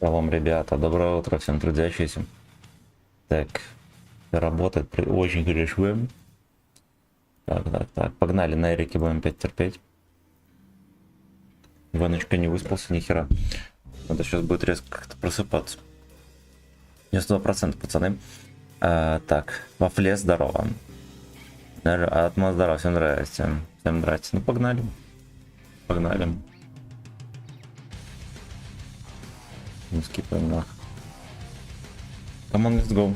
Шалом, ребята, доброе утро всем трудящимся. Так, работает очень хорошо. Так, погнали, на Эрике будем опять терпеть. Иваночка не выспался ни хера. Надо сейчас будет резко как-то просыпаться. Не 100%, пацаны. Так, Вафле, здорово. Атма, здорово, всем здрасте. Всем здрасте. Ну, погнали. Погнали. Не скипаем нах. Come on, let's go.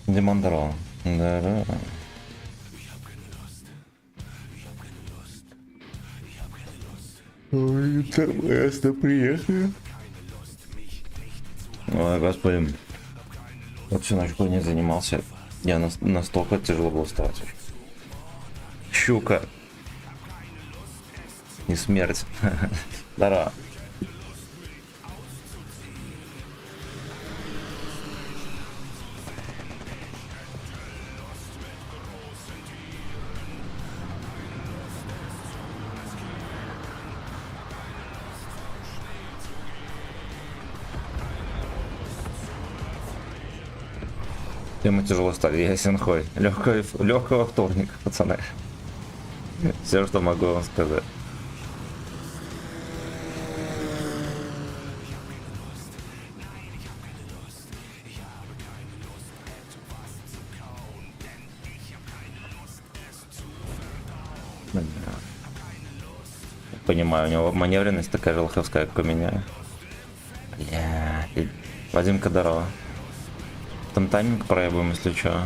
Димон, здорово. Здорово. Ой, интересно, приехали. Ой, господи. Вот всю ночь не занимался. Я настолько тяжело было вставать. Щука. Не смерть. Здорово. Тема тяжело стали. Я Синхой. Легкого вторника, пацаны. Все, что могу вам сказать. Понимаю, у него маневренность такая же лоховская, как у меня. Бля. Вадимка, здорово. Там тайминг проебаем, если что.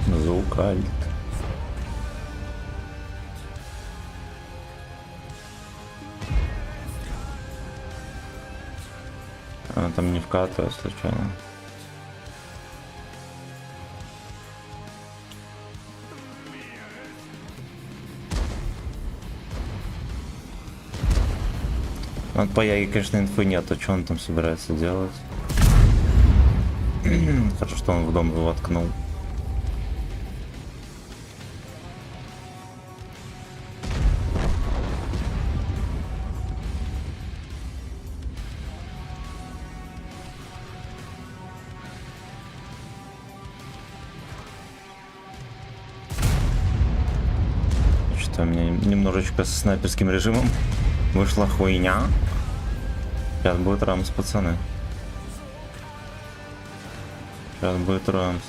Звук альт. Она там не вкатывает случайно. Вот по Яге, конечно, инфы нет, а что он там собирается делать? Хорошо, что он в дом его воткнул. Что у меня немножечко со снайперским режимом вышла хуйня. Сейчас будет рамс, пацаны. Сейчас будет рамс.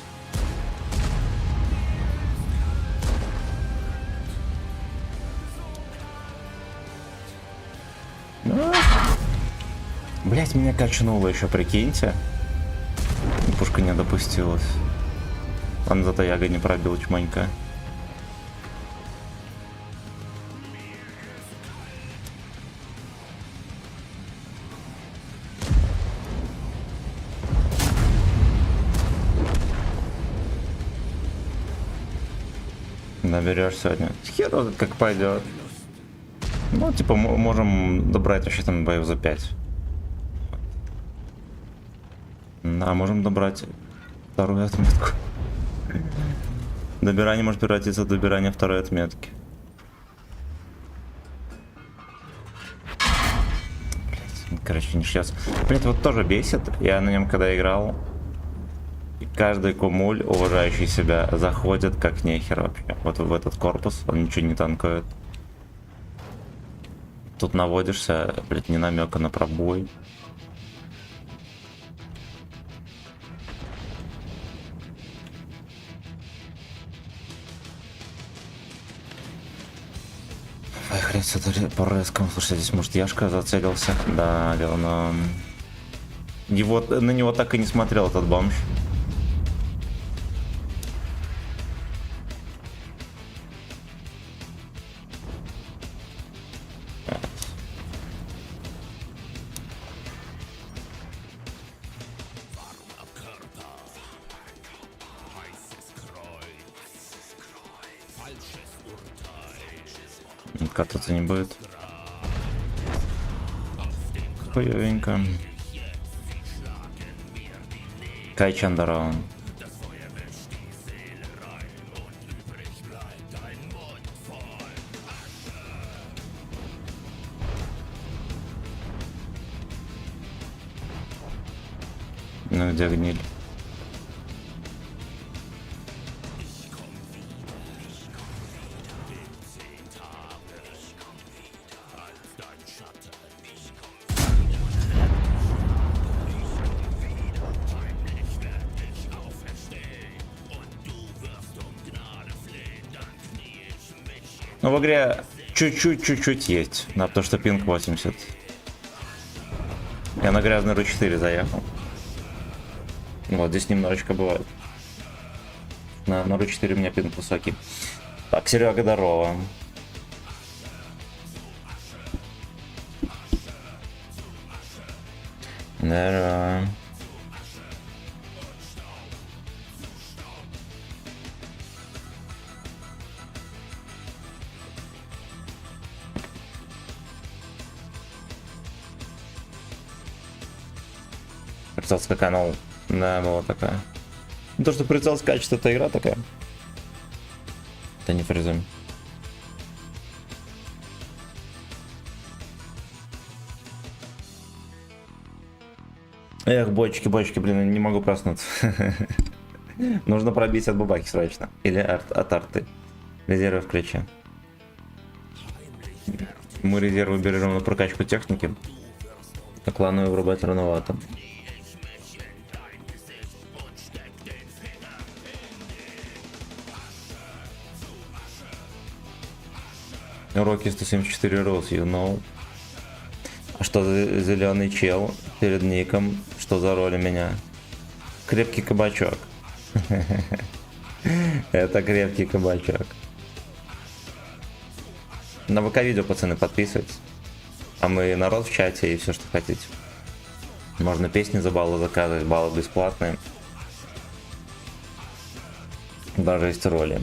Блять, меня качнуло еще, прикиньте. Пушка не допустилась. Ладно, зато Яга не пробил чмонька. Наберешь сегодня. Хер как пойдет. Ну, типа, можем добрать вообще там боев за 5. А можем добрать вторую отметку. Добирание может превратиться в добирание второй отметки. Блять, короче, не сейчас. Блять, вот тоже бесит. Я на нем когда играл. И каждый кумуль, уважающий себя, заходит как нехер вообще. Вот в этот корпус, он ничего не танкует. Тут наводишься, блять, не намека на пробой. Ой, хрень, это по резкому. Слушай, здесь может Яшка зацелился. Да, говно. Его, на него так и не смотрел этот бомж. Кататься не будет. Хуёвенько. Кайчан здорово. Ну где гниль? Ну в игре чуть-чуть есть, на то что пинг 80. Я на грязный RU4 заехал. Вот здесь немножечко бывает. На RU4 у меня пинг высокий. Так, Серега, здорово. Здорово. Прицелс какая, ну, да, была такая. То, что прицел скачет, это игра такая. Это не фризуем. Эх, бочки, блин, не могу проснуться. Нужно пробить от бабахи срочно. Или от арты. Резервы включи. Мы резервы берем на прокачку техники. А клановую врубать рановато. Уроки 174 рос, you know. А что за зеленый чел перед ником? Что за роль у меня? Крепкий кабачок. Это крепкий кабачок. На ВК видео, пацаны, подписывайтесь. А мы народ в чате и все, что хотите. Можно песни за баллы заказывать, баллы бесплатные. Даже есть роли.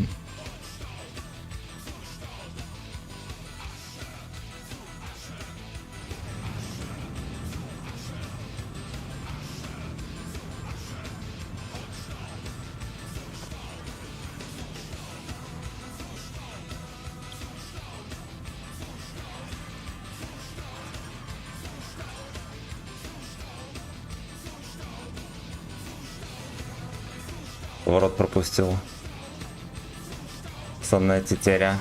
Ворот пропустил. Сонная тетеря.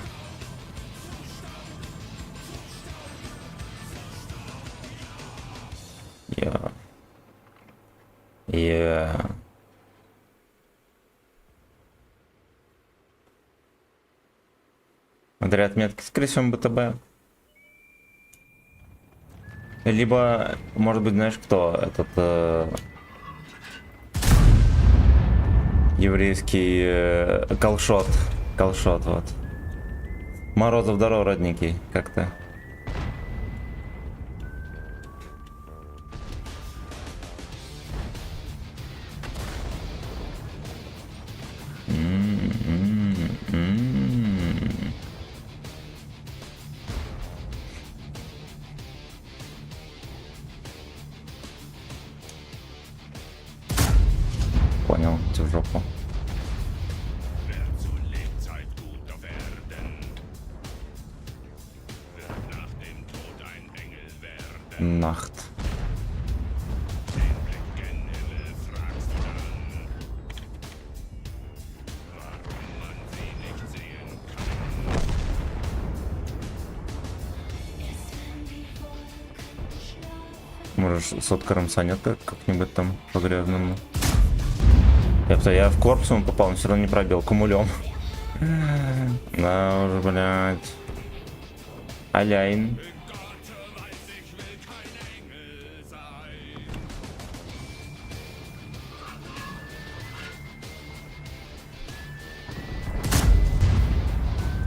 Смотри, отметки, скорее всего, БТБ. Либо, может быть, знаешь, кто этот... еврейский колшот. Колшот, вот. Морозов, здорово, родненький. Как ты? Понял, тебе в жопу. Нахт. Можешь соткаром санет как-нибудь там по грязному. Я в корпусом попал, но все равно не пробил кумулем. Да уже, блядь. Аляйн.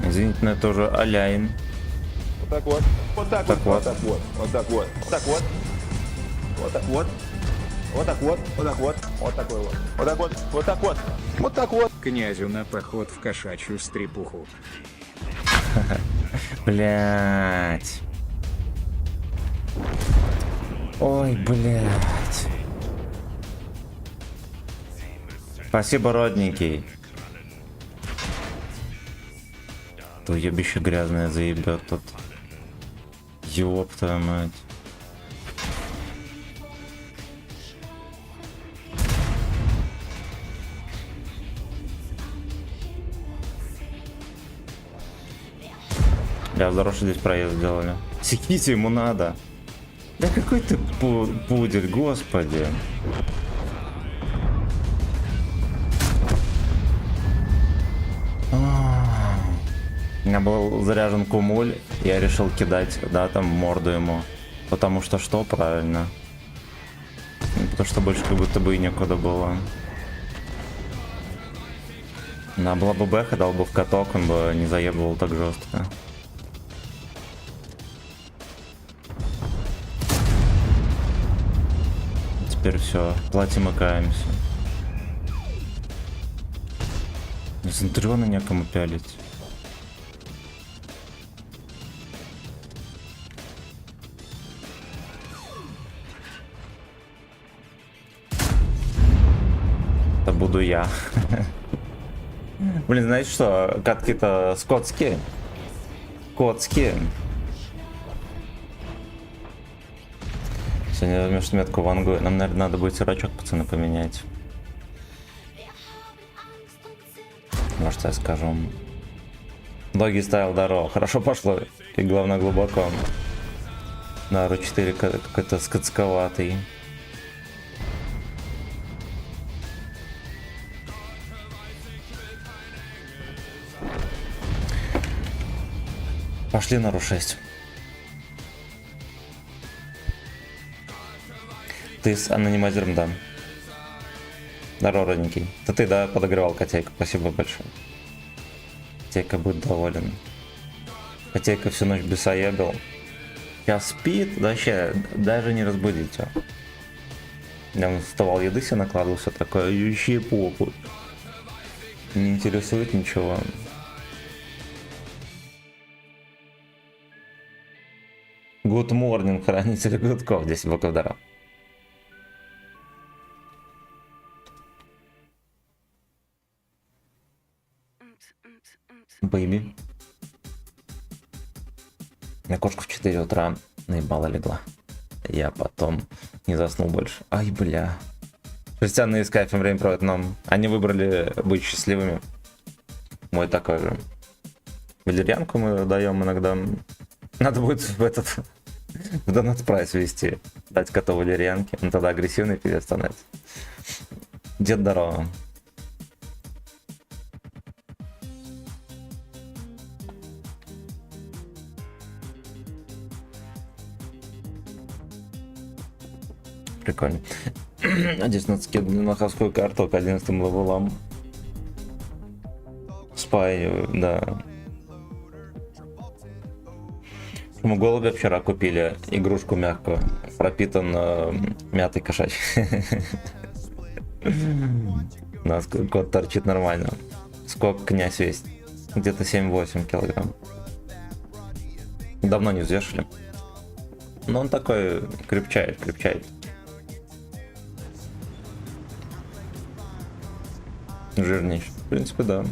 Извините, но это уже Аляйн. Вот так вот. Вот так вот. Вот так вот. Вот так вот. Вот так вот. Вот так вот. Вот так вот. Вот так вот. Вот такой вот. Вот так вот. Вот так вот. Вот так вот. Князю на поход в кошачью стрипуху. Блять. Ой, блять. Спасибо, родненький. То ебище грязное заебет тут. Ёб твою мать. Я здоров, что здесь проезд сделали. Секите, ему надо. Да какой ты пудель, господи. У меня был заряжен кумуль, я решил кидать, да, там морду ему. Потому что что, правильно? Потому что больше как будто бы и некуда было. На была бы бэха, дал бы в каток, он бы не заебывал так жестко. Теперь все, платим и каемся. Центрионы некому пялить. Это буду я. Блин, знаете что? Катки-то скотские. Котские. Сегодня возьмешь метку вангу. Нам, наверное, надо будет сирочок, пацаны, поменять. Может, я скажу. Доги ставил здорово. Хорошо пошло. И главное, глубоко. На RU4 какой-то скотсковатый. Пошли на RU6. Ты с анонимайзером, да. Здорово, родненький. Это ты, да, подогревал котейку. Спасибо большое. Котейка будет доволен. Котейка всю ночь бесоебил. Сейчас спит, вообще, даже не разбудите. Я вставал, еды себе накладывал, все такое, ющие попу. Не интересует ничего. Good morning, хранитель гудков, 10 боков даров. Бэйби. На кошку в 4 утра наебало легла. Я потом не заснул больше. Ай, бля. Христианы с кайфом время проводят, но они выбрали быть счастливыми. Мой такой же. Валерьянку мы даем иногда. Надо будет в донат прайс вести. Дать коту валерьянки. Он тогда агрессивный пиздец становится. Дед здорово. Прикольно. Здесь надо скидывать на хавскую карту к 11 левелам. Спай, да. Мы голубя вчера купили, игрушку мягкую, пропитан мятой кошачьей. У нас кот торчит нормально. Сколько князь весит? Где-то 7-8 килограмм. Давно не взвешивали. Но он такой крепчает. Жирнейший. В принципе, да.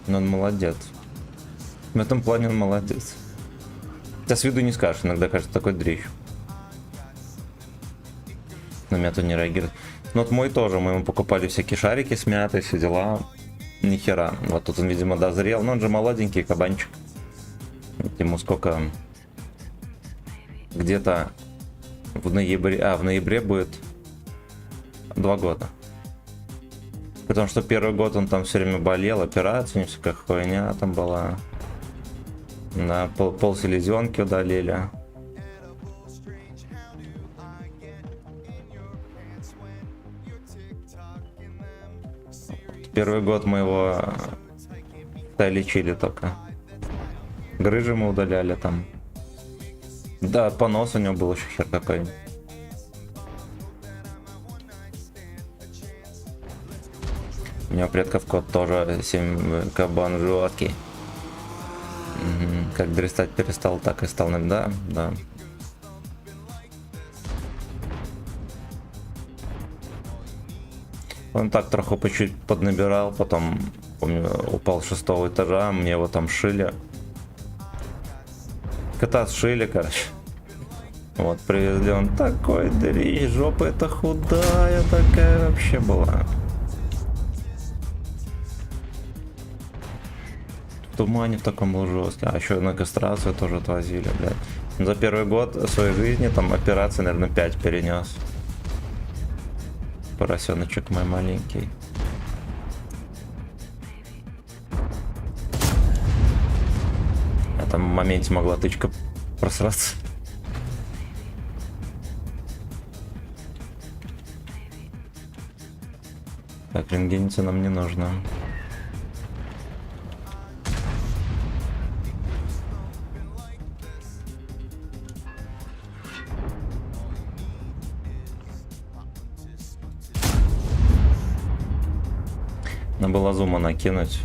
Но он молодец. В этом плане он молодец. Хотя с виду не скажешь, иногда кажется такой дрищ. На мяту не реагирует. Но вот мой тоже, мы ему покупали всякие шарики с мятой, все дела. Ни хера. Вот тут он, видимо, дозрел. Но он же молоденький кабанчик. Ему сколько? Где-то в ноябре будет 2 года. Потому что первый год он там все время болел, операция, не всякая хуйня там была. На пол селезенки удалили. Первый год мы его лечили только. Грыжи мы удаляли там. Да, понос у него был еще хер какой. У него предков кот тоже 7 кабан жесткий. Как дрестать перестал, так и стал. Да, да. Он так троху по чуть поднабирал, потом, помню, упал с 6-го этажа, мне его там шили. Кота сшили, короче. Вот, привезли, он такой дрищ, жопа это худая такая вообще была. В тумане в таком был жесткий. А еще на кастрацию тоже отвозили, блядь. За первый год своей жизни там операции, наверное, 5 перенес. Поросеночек мой маленький. А там в моменте могла тычка просраться. Так, рентгеница нам не нужна. Надо было зума накинуть.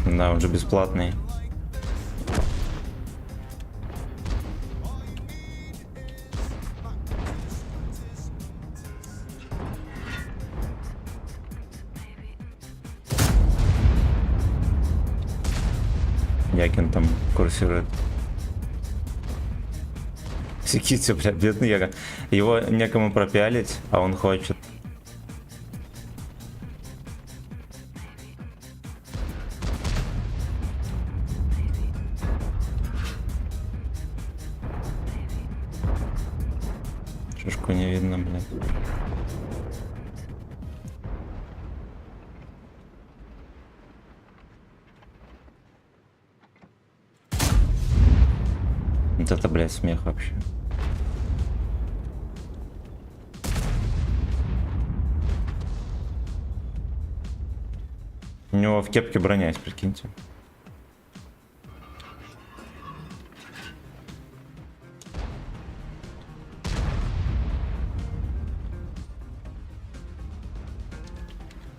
Да, он же бесплатный. Якин там курсирует. Секите, бля, бедный Яга. Его некому пропиалить, а он хочет. Шишку не видно, блядь. Вот это, блядь, смех вообще. У него в кепке броня есть, прикиньте.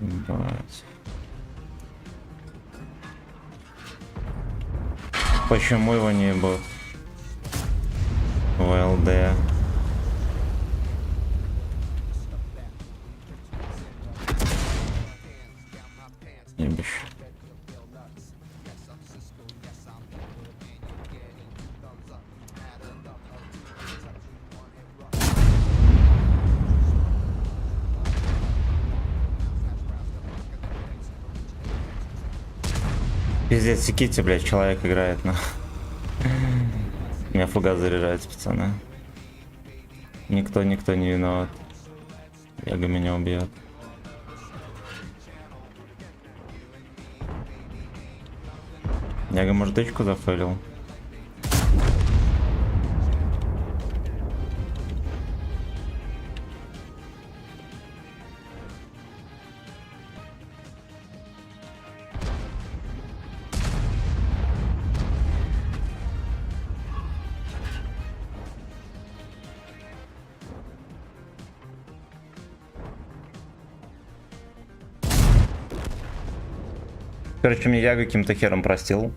Ебать. Почему его не было? ВЛД. Ебищ. Пиздец, секите, блядь, человек играет, на. У меня фугас заряжается, пацаны. Никто не виноват. Яга меня убьет. Яга, может, тычку зафейлил? Короче, мне Яга каким-то хером простил.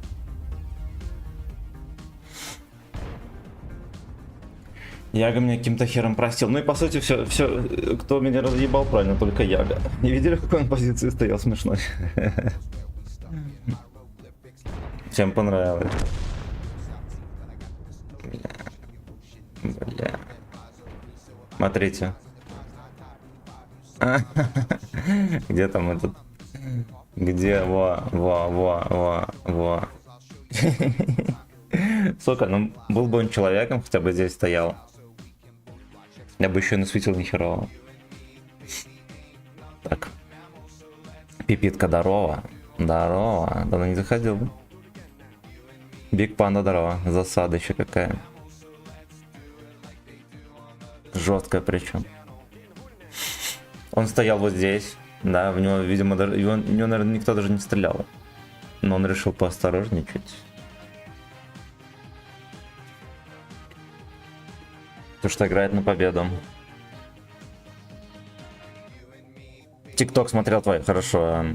Яга меня каким-то хером простил. Ну и по сути все, кто меня разъебал, правильно, только Яга. Не видели, в какой он позиции стоял, смешной. Всем понравилось. Бля. Смотрите. Где там этот? Где? Во. Сука, ну был бы он человеком, хотя бы здесь стоял. Я бы еще и насветил нихерово. Так. Пипитка, здорово. Здорово. Давно не заходил. Биг Панда, здорово. Засада еще какая. Жесткая причем. Он стоял вот здесь. Да, в него, видимо, даже, в него, наверное, никто даже не стрелял. Но он решил поосторожничать. То, что играет на победу. ТикТок смотрел твой, хорошо.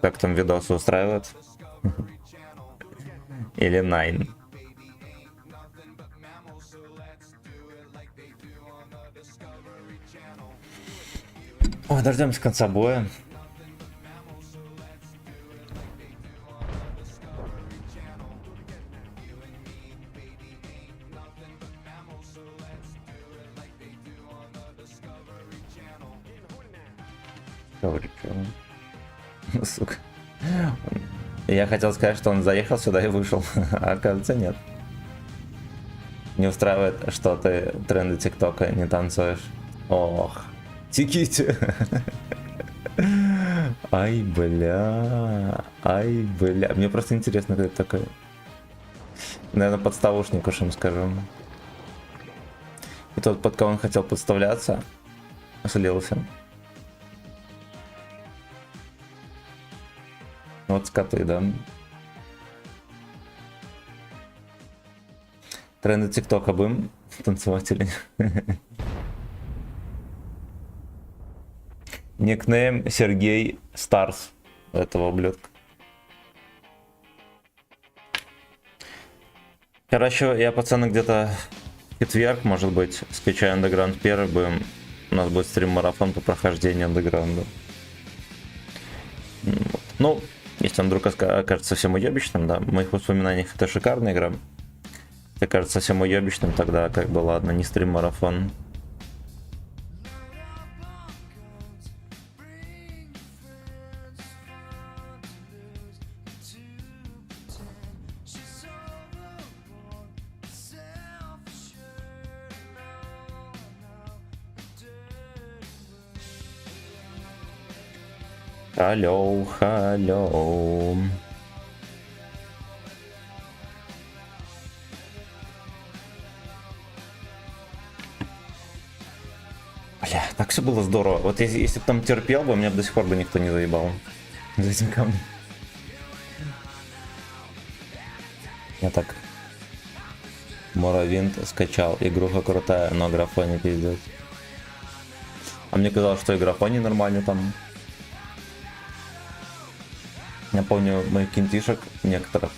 Как там видосы устраивают? Или Найн? Ой, дождемся конца боя. Сука. Я хотел сказать, что он заехал сюда и вышел, а оказывается нет. Не устраивает, что ты тренды ТикТока не танцуешь. Ох, тиките. Ай, бля. Ай, бля. Мне просто интересно, кто это такой. Наверное, подставушник уж им скажу. И тот, под кого он хотел подставляться, слился. Вот скоты, да. Тренды ТикТока будем танцевать или нет? Никнейм Сергей Старс этого ублюдка. Короче, я, пацаны, где-то в четверг, может быть, скачаю Underground 1, будем. У нас будет стрим-марафон по прохождению Underground. Ну, если он вдруг окажется совсем уебищным, да, в моих воспоминаниях это шикарная игра. Если окажется совсем уебищным, тогда как бы ладно, не стрим-марафон. Алло, алло. Бля, так все было здорово. Вот если бы там терпел бы, меня бы до сих пор бы никто не заебал. За этим камнем. Я так. Моровинт скачал. Игруха крутая, но графони пиздец. А мне казалось, что и графони нормально там. Я помню моих кентишек некоторых.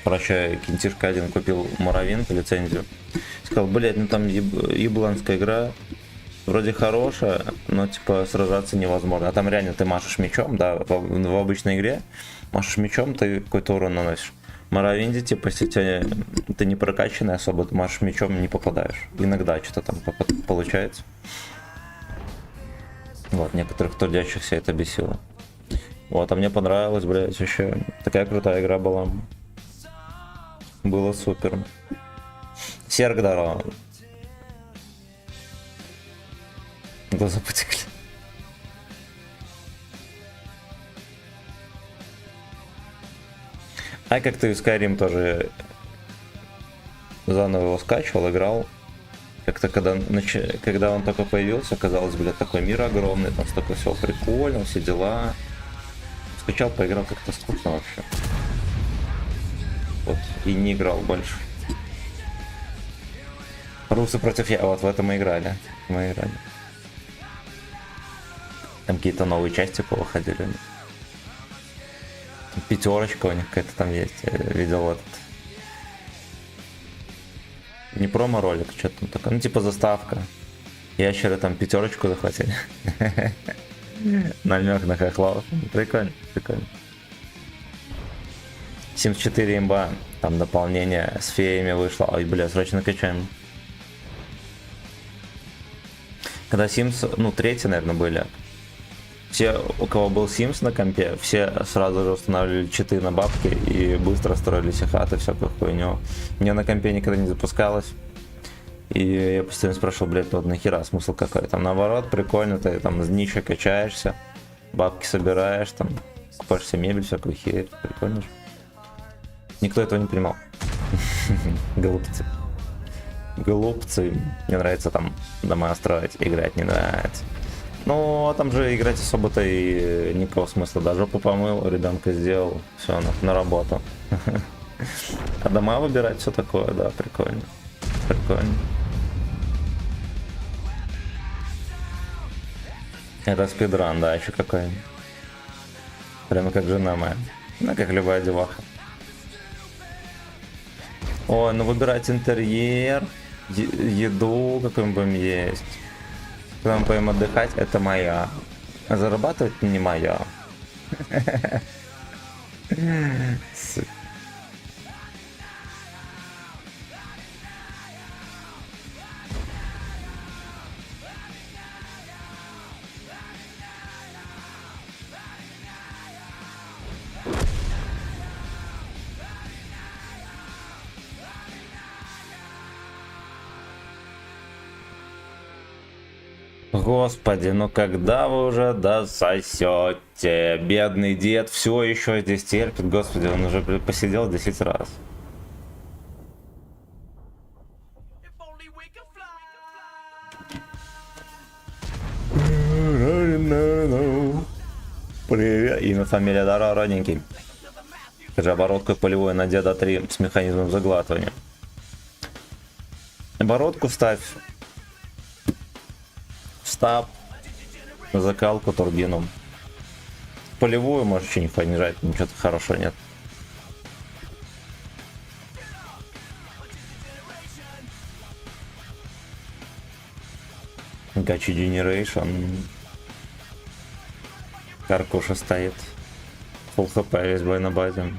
Короче, кентишка один купил Моровинт лицензию. Сказал, блядь, ну там ебланская игра. Вроде хорошая, но типа сражаться невозможно. А там реально ты машешь мечом, да, в обычной игре. Машешь мечом, ты какой-то урон наносишь. В Моровинде, типа, если ты не прокачанный особо, ты машешь мечом, не попадаешь. Иногда что-то там получается. Вот, некоторых трудящихся это бесило. Вот, а мне понравилось, блядь, вообще. Такая крутая игра была. Было супер. Серг здорово. Глаза потекли. А как ты в Skyrim тоже заново его скачивал, играл. Как-то когда он только появился, казалось, блядь, такой мир огромный, там столько всего прикольно, все дела. Скачал, поиграл, как-то скучно вообще. Вот, и не играл больше. Русы против я, вот в это мы играли. Там какие-то новые части повыходили. Пятерочка у них какая-то там есть, я видел этот. Не промо-ролик, что-то там такое, ну типа заставка. Ящеры там пятерочку захватили. Намек на хохлов. Прикольно, прикольно. Sims 4 имба. Там дополнение с феями вышло. Ой, бля, срочно качаем. Когда Sims, ну, третьи, наверное, были. Все, у кого был Sims на компе, все сразу же устанавливали читы на бабки и быстро строили себе хаты, всякую хуйню. Мне на компе никогда не запускалось. И я постоянно спрашивал, блядь, вот нахера, смысл какой? Там наоборот, прикольно, ты там с нища качаешься, бабки собираешь, там, покупаешь себе мебель, всякую херь, прикольно же. Никто этого не понимал. Голубцы. Голубцы. Мне нравится там дома строить, играть не нравится. Ну, а там же играть особо-то и никакого смысла. Да, жопу помыл, ребенка сделал, все, на работу. А дома выбирать, все такое, да, прикольно. Прикольно. Это спидран, да, еще какой. Прямо как жена моя. Ну, как любая деваха. Ой, ну выбирать интерьер, еду, какой мы будем есть. Когда мы будем отдыхать, это моя. А зарабатывать не моя. Господи, ну когда вы уже дососете? Бедный дед все еще здесь терпит. Господи, он уже посидел 10 раз. Привет. Имя, фамилия, дара, родненький. Скажи, оборотку полевой на деда 3 с механизмом заглатывания. Оборотку ставь. Стаб. Закалку турбину. Полевую можешь еще не понижать, ничего хорошего нет. Гачи Generation. Каркуша стоит. Фулл хп, весь бой на базе.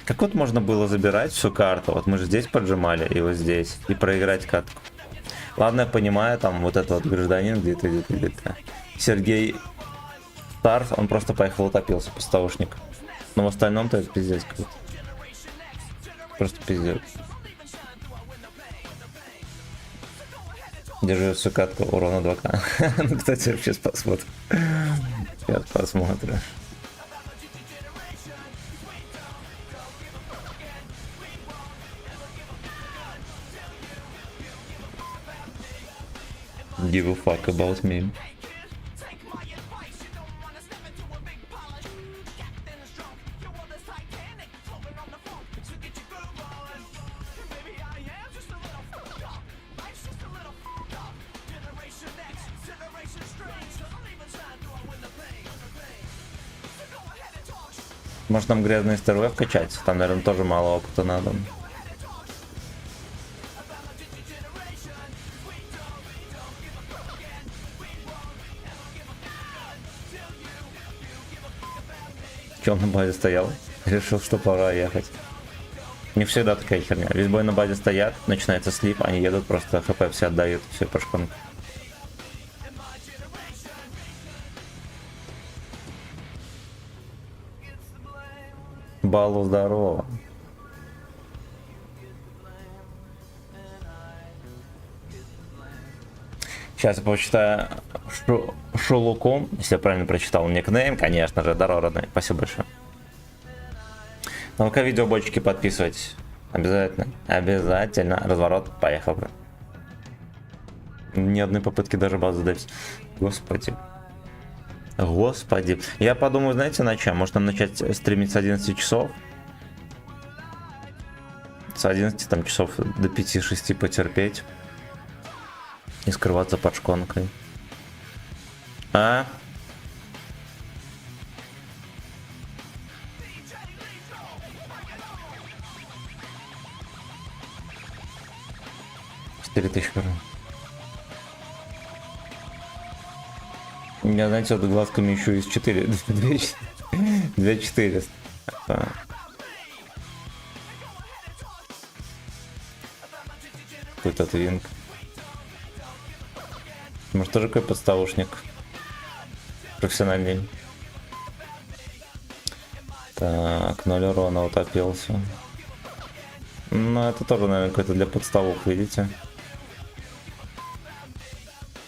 Как вот можно было забирать всю карту? Вот мы же здесь поджимали и вот здесь. И проиграть катку. Ладно, я понимаю, там вот этот вот гражданин где-то. Сергей Старс, он просто поехал утопился, поставушник. Но в остальном-то это пиздец какой-то. Просто пиздец. Держу всю катку, урона 2к. Ну, кстати, сейчас посмотрим. Сейчас посмотрим. Give a fuck about me. Может нам грязный СТРВ вкачать? Там, наверное, тоже мало опыта надо. Че он на базе стоял? Решил, что пора ехать. Не всегда такая херня. Весь бой на базе стоят, начинается слип, они едут, просто хп все отдают, все по шконку. Балу здорово. Сейчас я почитаю Шулуком, если я правильно прочитал никнейм, конечно же, здорово, родной, спасибо большое. На ВК видео бочки подписывайтесь. Обязательно. Обязательно. Разворот. Поехал. Ни одной попытки даже базу дать. Господи. Господи. Я подумаю, знаете, на чем? Может нам начать стримить с 11 часов? С 11 там, часов до 5-6 потерпеть. И скрываться под шконкой. А? $4000. Я, знаете, вот глазками еще из 4. 2400. Какой-то твинк. Может, тоже какой подставушник. Профессиональный. Так, 0 урона утопился. Ну, это тоже, наверное, какой-то для подставок, видите?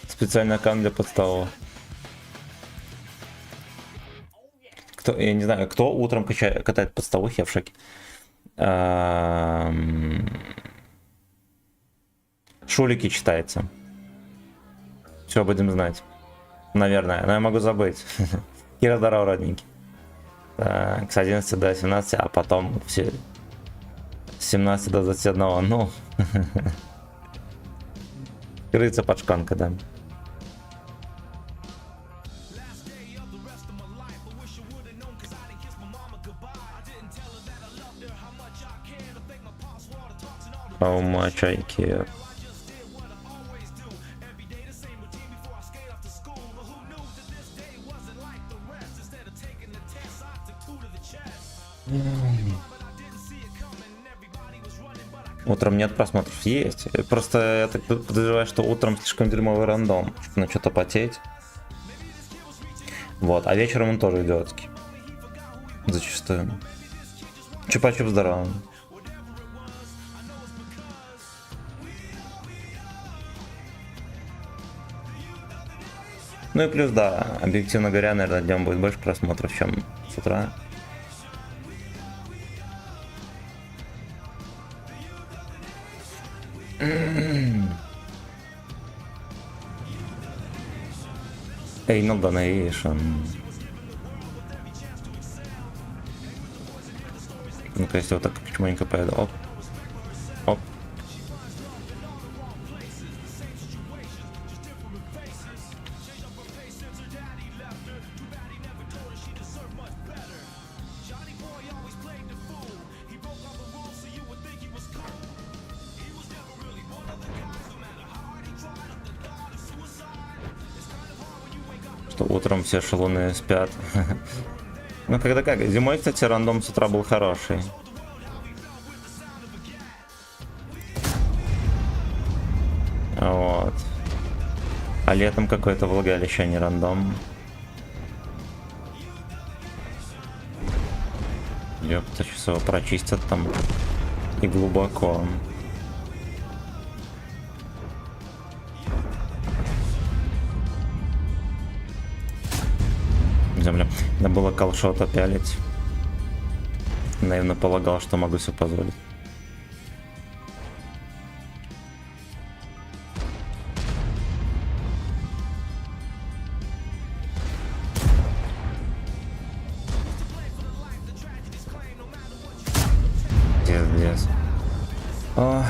Специальный аккаунт для подставок. Кто, я не знаю, кто утром катает подставухи, я в шоке. Шулики читается. Все будем знать. Наверное, но я могу забыть. Кира, здорово, родненький. Так, с 11 до 17, а потом все с 17 до 21, ну. Крыться под шканка, да. How much I care. Утром нет просмотров? Есть. Просто я так подозреваю, что утром слишком дерьмовый рандом, чтобы на что-то потеть. Вот, а вечером он тоже идиотский. Зачастую. Чупа-чуп здорово. Ну и плюс, да, объективно говоря, наверное, днем будет больше просмотров, чем с утра. Anal donation. Ну-ка, если вот так чмонько поеду. Оп. Оп. Что утром все шалуны спят. Ну когда как? Зимой, кстати, рандом с утра был хороший. Вот. А летом какое-то влагалище, а не рандом. Ёпта, сейчас его прочистят там. И глубоко. Земля. Надо было колшота пялить. Наивно полагал, что могу себе позволить. Пиздец. Ой.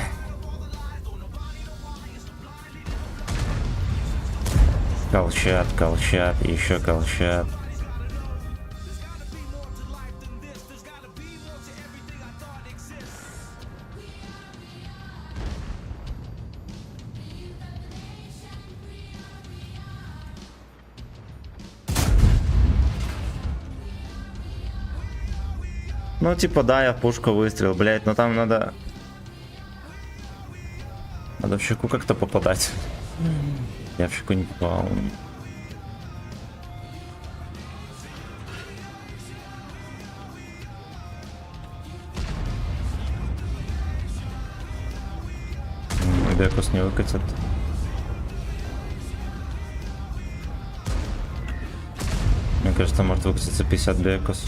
Колчат, колчат, еще колчат. Ну, типа, да, я в пушку выстрелил, блять, но там надо... Надо в щеку как-то попадать. Я в щеку не попал. Бекус не выкатит. Мне кажется, может выкатиться 50 бекус.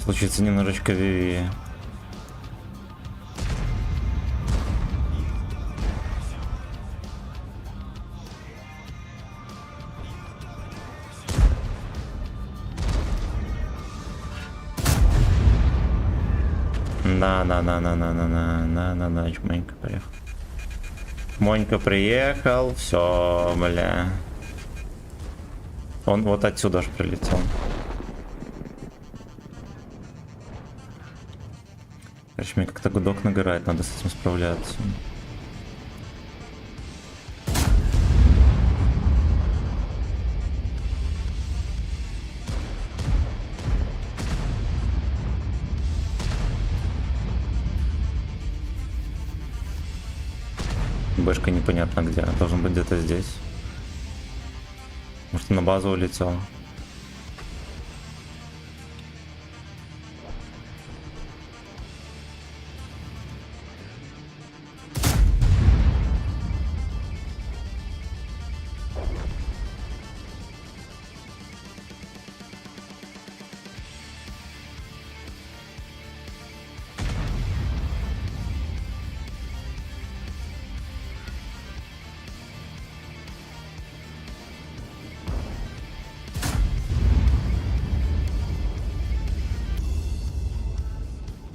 Случится немножечко Виви. На, Монька приехал. Монька приехал, все, бля. Он вот отсюда аж прилетел. Короче, мне как-то гудок нагорает, надо с этим справляться. Бэшка непонятно где, должен быть где-то здесь. Может, на базу улетел.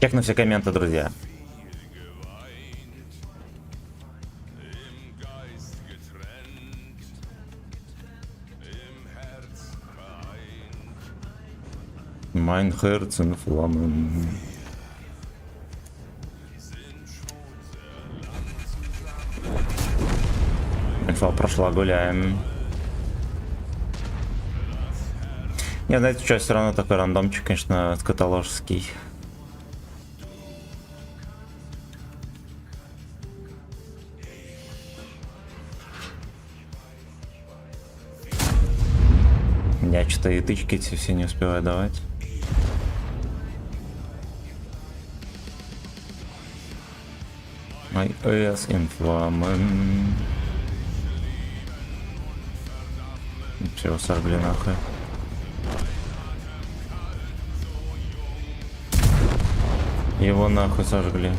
Чек на все комменты, друзья. Mein Herz in Flammen. Инфа прошла, гуляем. Не, знаете, что, все равно такой рандомчик, конечно, скотоложский. Я что-то и тычки эти все не успеваю давать. My ass inflamen. Все, сожгли нахуй. Его нахуй сожгли.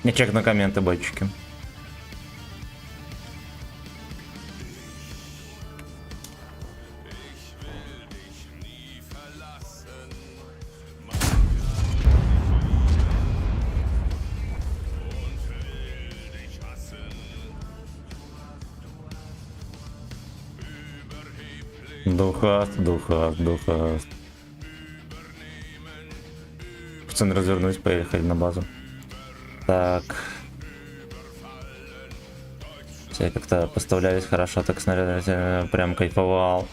Не чек на комменты, батчики. Духаст. Пацаны, развернусь, поехали на базу. Так. Все как-то поставлялись хорошо, так снаряды, прям кайфовал.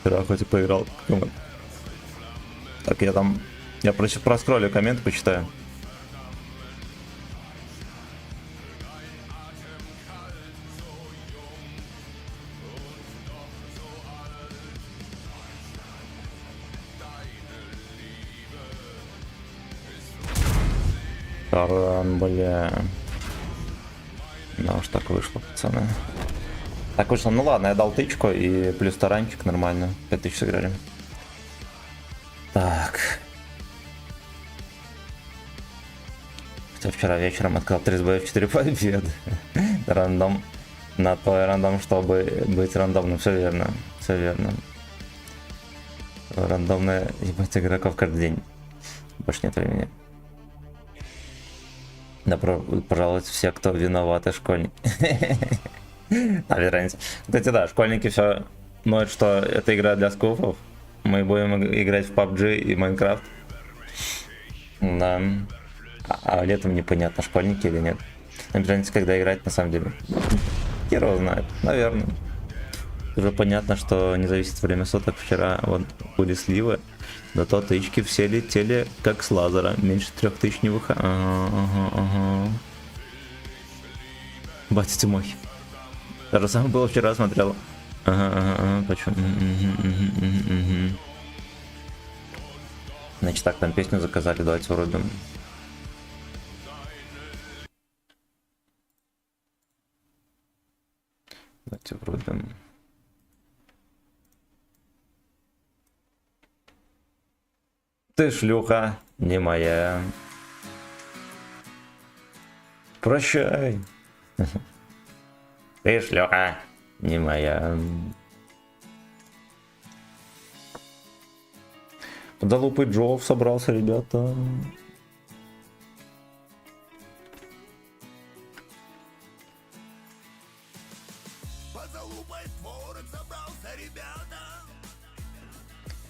Вчера хоть и поиграл. Так, я проскроллю коммент, почитаю. Таран, бля. Да уж так вышло, пацаны. Так вышло, ну ладно, я дал тычку и плюс таранчик, нормально. 5000 сыграли. Так. Хотя вчера вечером открыл 3 сбоев, 4 победы. Рандом. На твой рандом, чтобы быть рандомным. Все верно. Все верно. Рандомная ебать игроков каждый день. Больше нет времени. Добро пожаловать все, кто виноваты, школьники. А, без разницы. Кстати, да, школьники все ноют, что это игра для скуфов. Мы будем играть в PUBG и Minecraft. Да. А летом непонятно, школьники или нет. Без разницы, когда играть на самом деле. Хер его знает, наверное. Уже понятно, что не зависит время суток. Вчера вот были сливы. Зато тычки все летели как с лазера. Меньше 3000 не выходит. Ага. Батя ты мой. То же самое было вчера, смотрел. Ага. Почему? Значит так, там песню заказали, давайте врубим. Давайте врубим. Ты шлюха, не моя. Прощай. Ты шлюха, не моя. Залупый Джов собрался, ребята.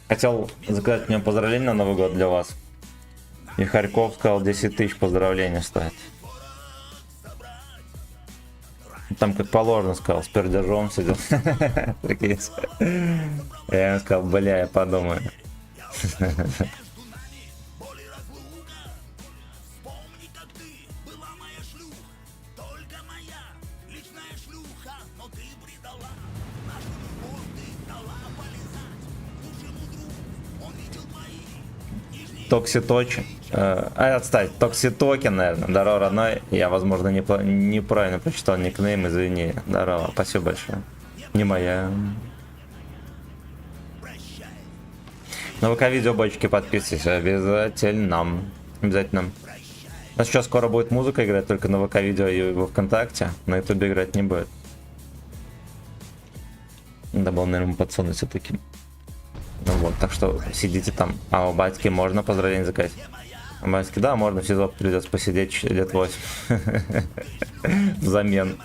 Хотел заказать мне поздравления на Новый год для вас. И Харьков сказал 10 тысяч поздравлений стоит. Там как положено сказал, с пердежом сидел. Я ему сказал, бля, я подумаю. Токситоч. Отстать. Токситокен, наверное. Здорово, родной. Я, возможно, неправильно прочитал никнейм, извини. Здорово. Спасибо большое. Не моя. На ВК-видео, бочки, подписывайтесь. Обязательно. Обязательно. У нас сейчас скоро будет музыка играть, только на ВК-видео и во ВКонтакте. На Ютубе играть не будет. Надо было, наверное, подсунуть все-таки. Ну вот, так что сидите там. А у батьки можно поздравления заказать? У батьки, да, можно, в СИЗО придется посидеть лет 8. Взамен.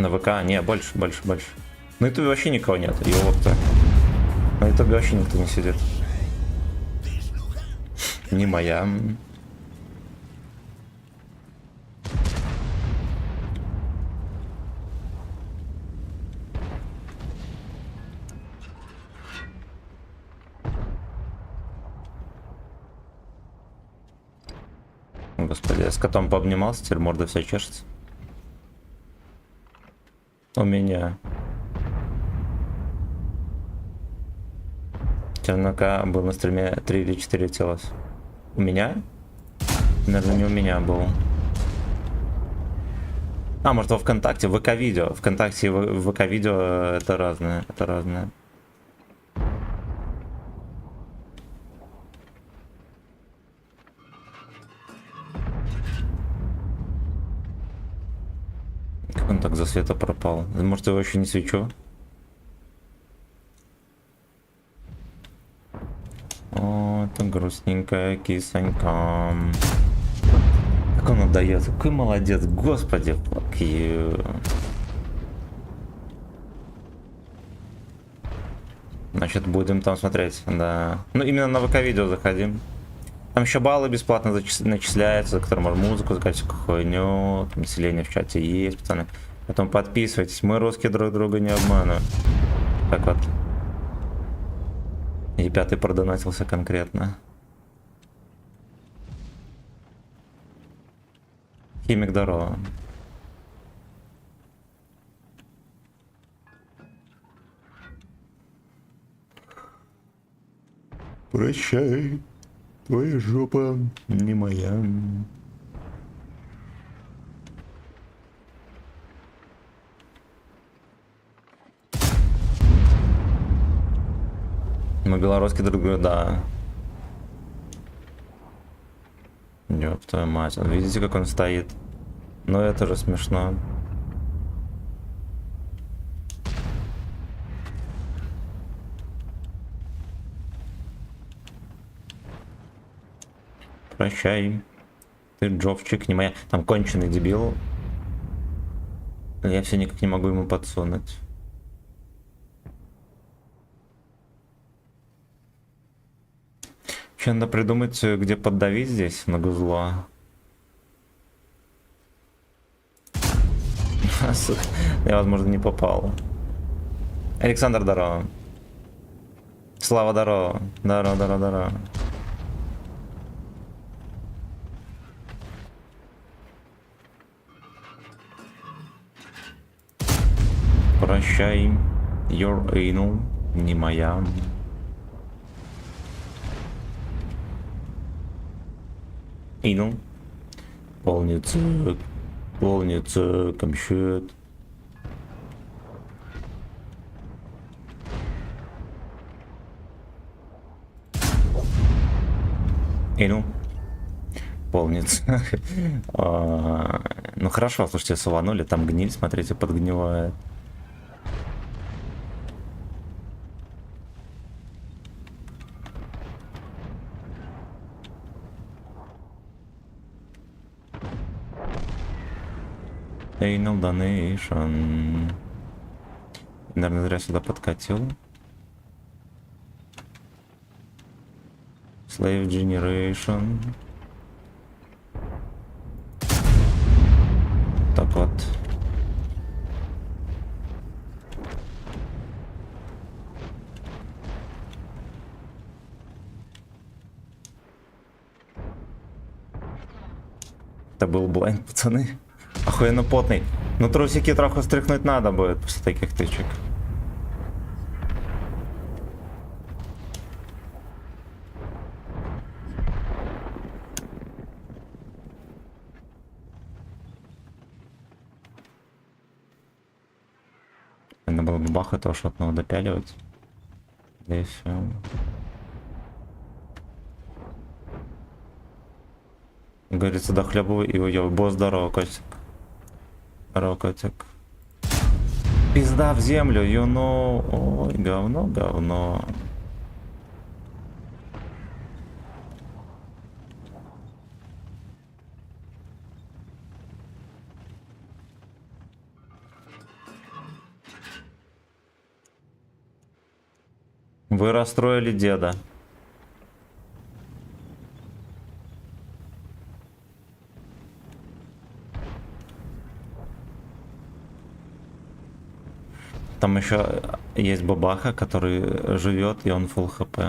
На ВК? Не, больше, больше, больше. На ютубе вообще никого нет, ёпта. На ютубе вообще никто не сидит. Не моя. Господи, я с котом пообнимался, теперь морда вся чешется. У меня. Чернока был на стриме 3 или 4 тела. У меня? Наверное, не у меня был. А, может, во ВКонтакте, в ВК-видео. ВКонтакте и в ВК-видео это разное. Это разное. Как он так за света пропал? Может, его еще не свечу? О, это грустненькая кисонька. Как он отдает? Какой молодец, господи, fuck you. Значит, будем там смотреть, да. Ну, именно на ВК-видео заходим. Там еще баллы бесплатно начисляются, за которые можно музыку заказать, всякую хуйню. Там население в чате есть, пацаны. Потом подписывайтесь. Мы, русские, друг друга не обманываем. Так вот. И пятый продонатился конкретно. Химик, здорово. Прощай, твоя жопа не моя. Мы белорусские друг друга, да. Ёб твою мать, видите, как он стоит? Ну это же смешно. Прощай. Ты джовчик, не моя. Там конченый дебил. Я все никак не могу ему подсунуть. Че надо придумать, где поддавить здесь на гузло. Я, возможно, не попал. Александр, здорово. Слава, здорово. Здорово, здорово, здорово. Прощай, your anal, не моя. Anal. Полнится, полнится, комщет. Anal. Полнится. Ну хорошо, слушайте, суванули, там гниль, смотрите, подгнивает. Anal donation. Наверное, зря сюда подкатил. Slave Generation. Так вот. Это был блайнд, пацаны. Охуенно потный. Но трусики трохи стряхнуть надо будет после таких тычек. Надо было бы бах этого шотного допяливать. Да и все. Говорится, дохлебывай и уёб. Босс, здорово, котик. Здорово, котик. Пизда в землю, you know. Ой, говно, говно. Вы расстроили деда. Там еще есть бабаха, который живет, и он full хп.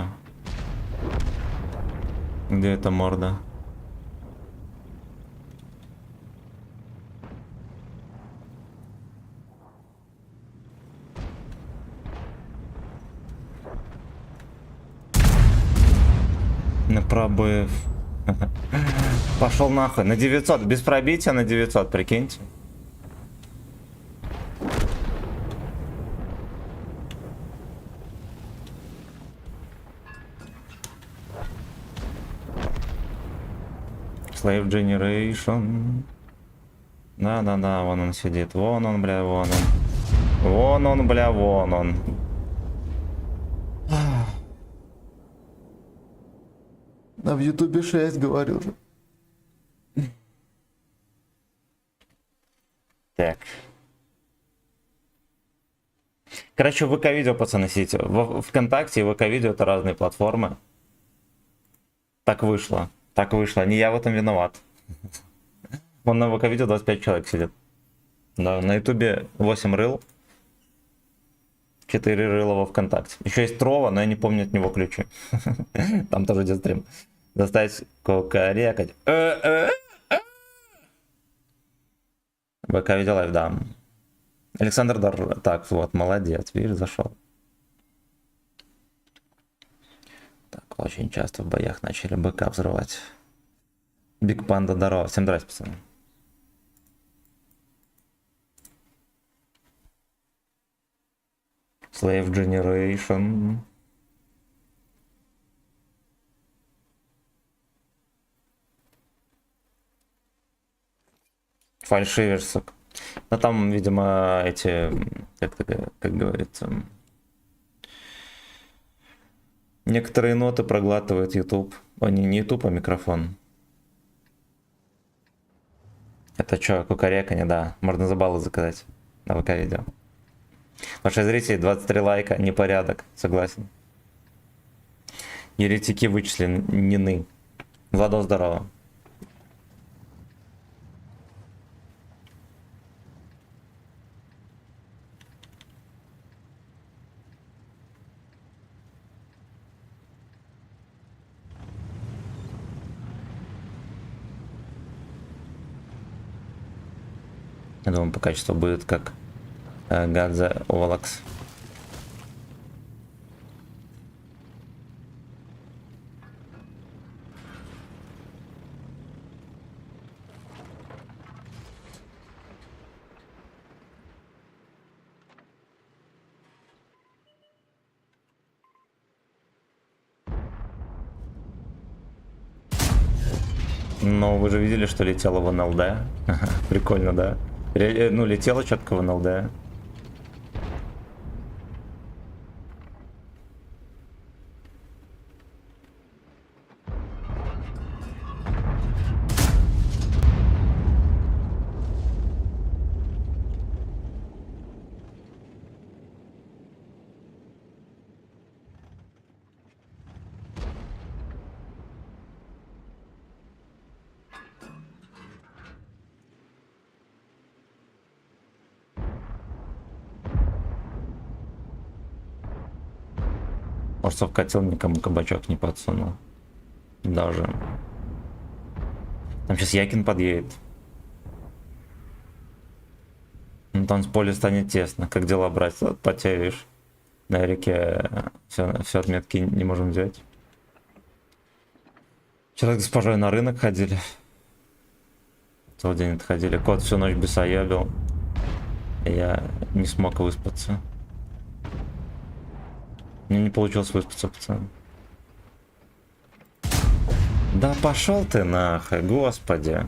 Где эта морда? На пробыв. Пошел нахуй. На 900. Без пробития на 900, прикиньте. Slave Generation. Да-да-да, вон он сидит. Вон он, бля, вон он. Вон он, бля, вон он. А в Ютубе 6 говорю же. Так. Короче, ВК-видео, пацаны, сидите. ВКонтакте и ВК-видео это разные платформы. Так вышло. Так вышло. Не я в этом виноват. Вон на ВК-видео 25 человек сидит. Да, на Ютубе 8 рыл. 4 рыла во ВКонтакте. Еще есть Трова, но я не помню от него ключи. Там тоже идет стрим. Заставить кукарекать. ВК-видео лайв, да. Александр Дар... Так, вот, молодец, видишь, зашел. Так, очень часто в боях начали БК взрывать. Биг Панда, здорово. Всем здрасте, пацаны. Slave Generation. Фальшиверсок. Ну там, видимо, эти, как говорится, некоторые ноты проглатывает YouTube. О, не YouTube, а микрофон. Это что, кукареканье, да. Можно за баллы заказать на ВК-видео. Ваши зрители, 23 лайка, непорядок, согласен. Еретики вычислены. Владос, здорово. Я думаю, по качеству будет как Гадзе Овалакс. Ну, вы же видели, что летело в НЛД? Прикольно, да? Ну, летело четко в НЛД. Может, вкатил, никому кабачок не подсунул. Даже. Там сейчас Якин подъедет. Ну, там с поля станет тесно. Как дела, брать? Потеешь. На реке все отметки не можем взять. Вчера с госпожой на рынок ходили. Целый день отходили. Кот всю ночь бесоебил. Я не смог выспаться. Мне не получилось выспаться, пацан. Да пошел ты нахуй, господи.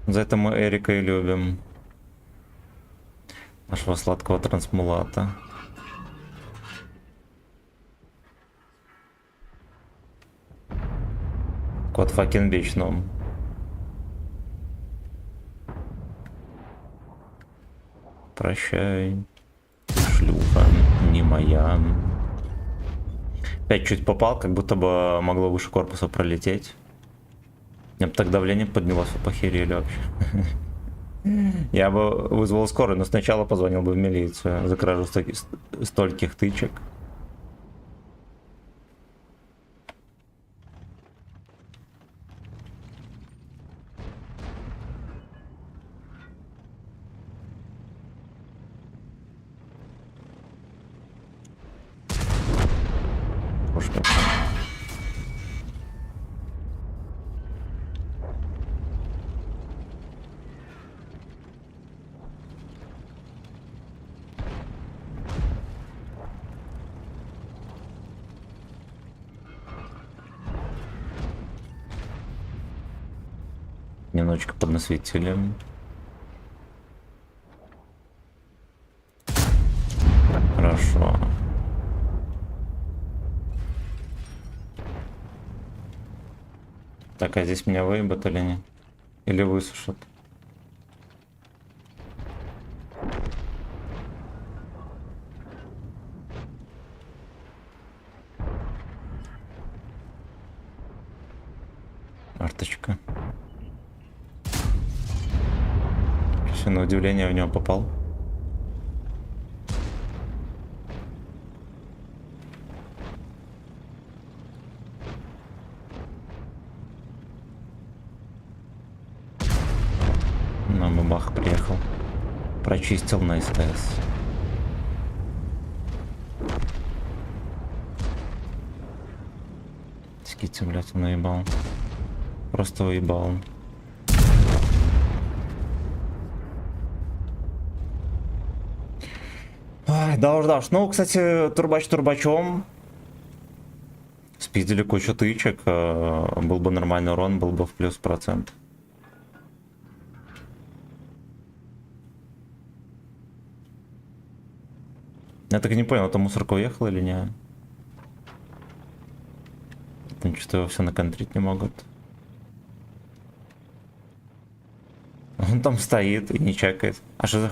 За это мы Эрика и любим. Нашего сладкого трансмулата. Кот факин вечном. Прощай. Ты шлюха, не моя. Опять чуть попал, как будто бы могло выше корпуса пролететь. Я бы так давление поднялось, вы похерели вообще. Я бы вызвал скорую, но сначала позвонил бы в милицию за кражу стольких тычек. Пушка. Немножечко поднасветили. Хорошо. Так, а здесь меня выебут или не? Или высушат? Арточка. Все, на удивление в него попал. На бабах приехал. Прочистил на СТС. Скидь, блядь, он наебал. Просто уебал. Ай, да уж, да уж. Ну, кстати, турбач турбачом. Спиздили кучу тычек. Был бы нормальный урон, был бы в плюс процент. Я так и не понял, это мусорка уехала или не? Там что-то его все наконтрить не могут. Он там стоит и не чекает. А что за...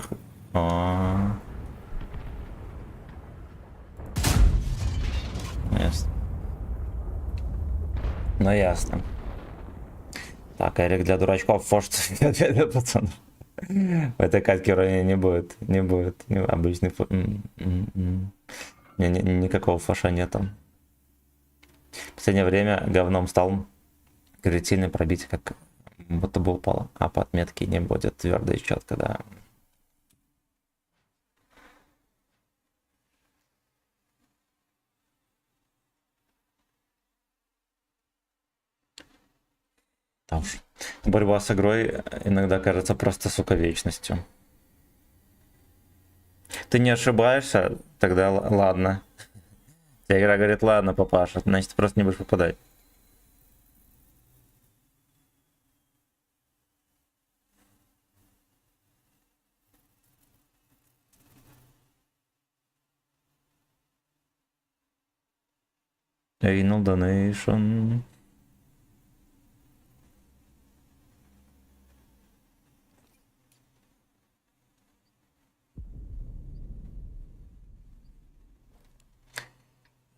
Ясно. Ну ясно. Так, Эрик для дурачков, фош для пацанов. В этой катке уровня не будет. Не будет. Обычный фош. Никакого фоша нет там. В последнее время говном стал. Говорит, сильное пробитие, как будто бы упало. А по отметке не будет твердо и четко, да. Там уж борьба с игрой иногда кажется просто, сука, вечностью. Ты не ошибаешься, тогда ладно. Вся игра говорит, ладно, папаша, значит, ты просто не будешь попадать. Anal donation.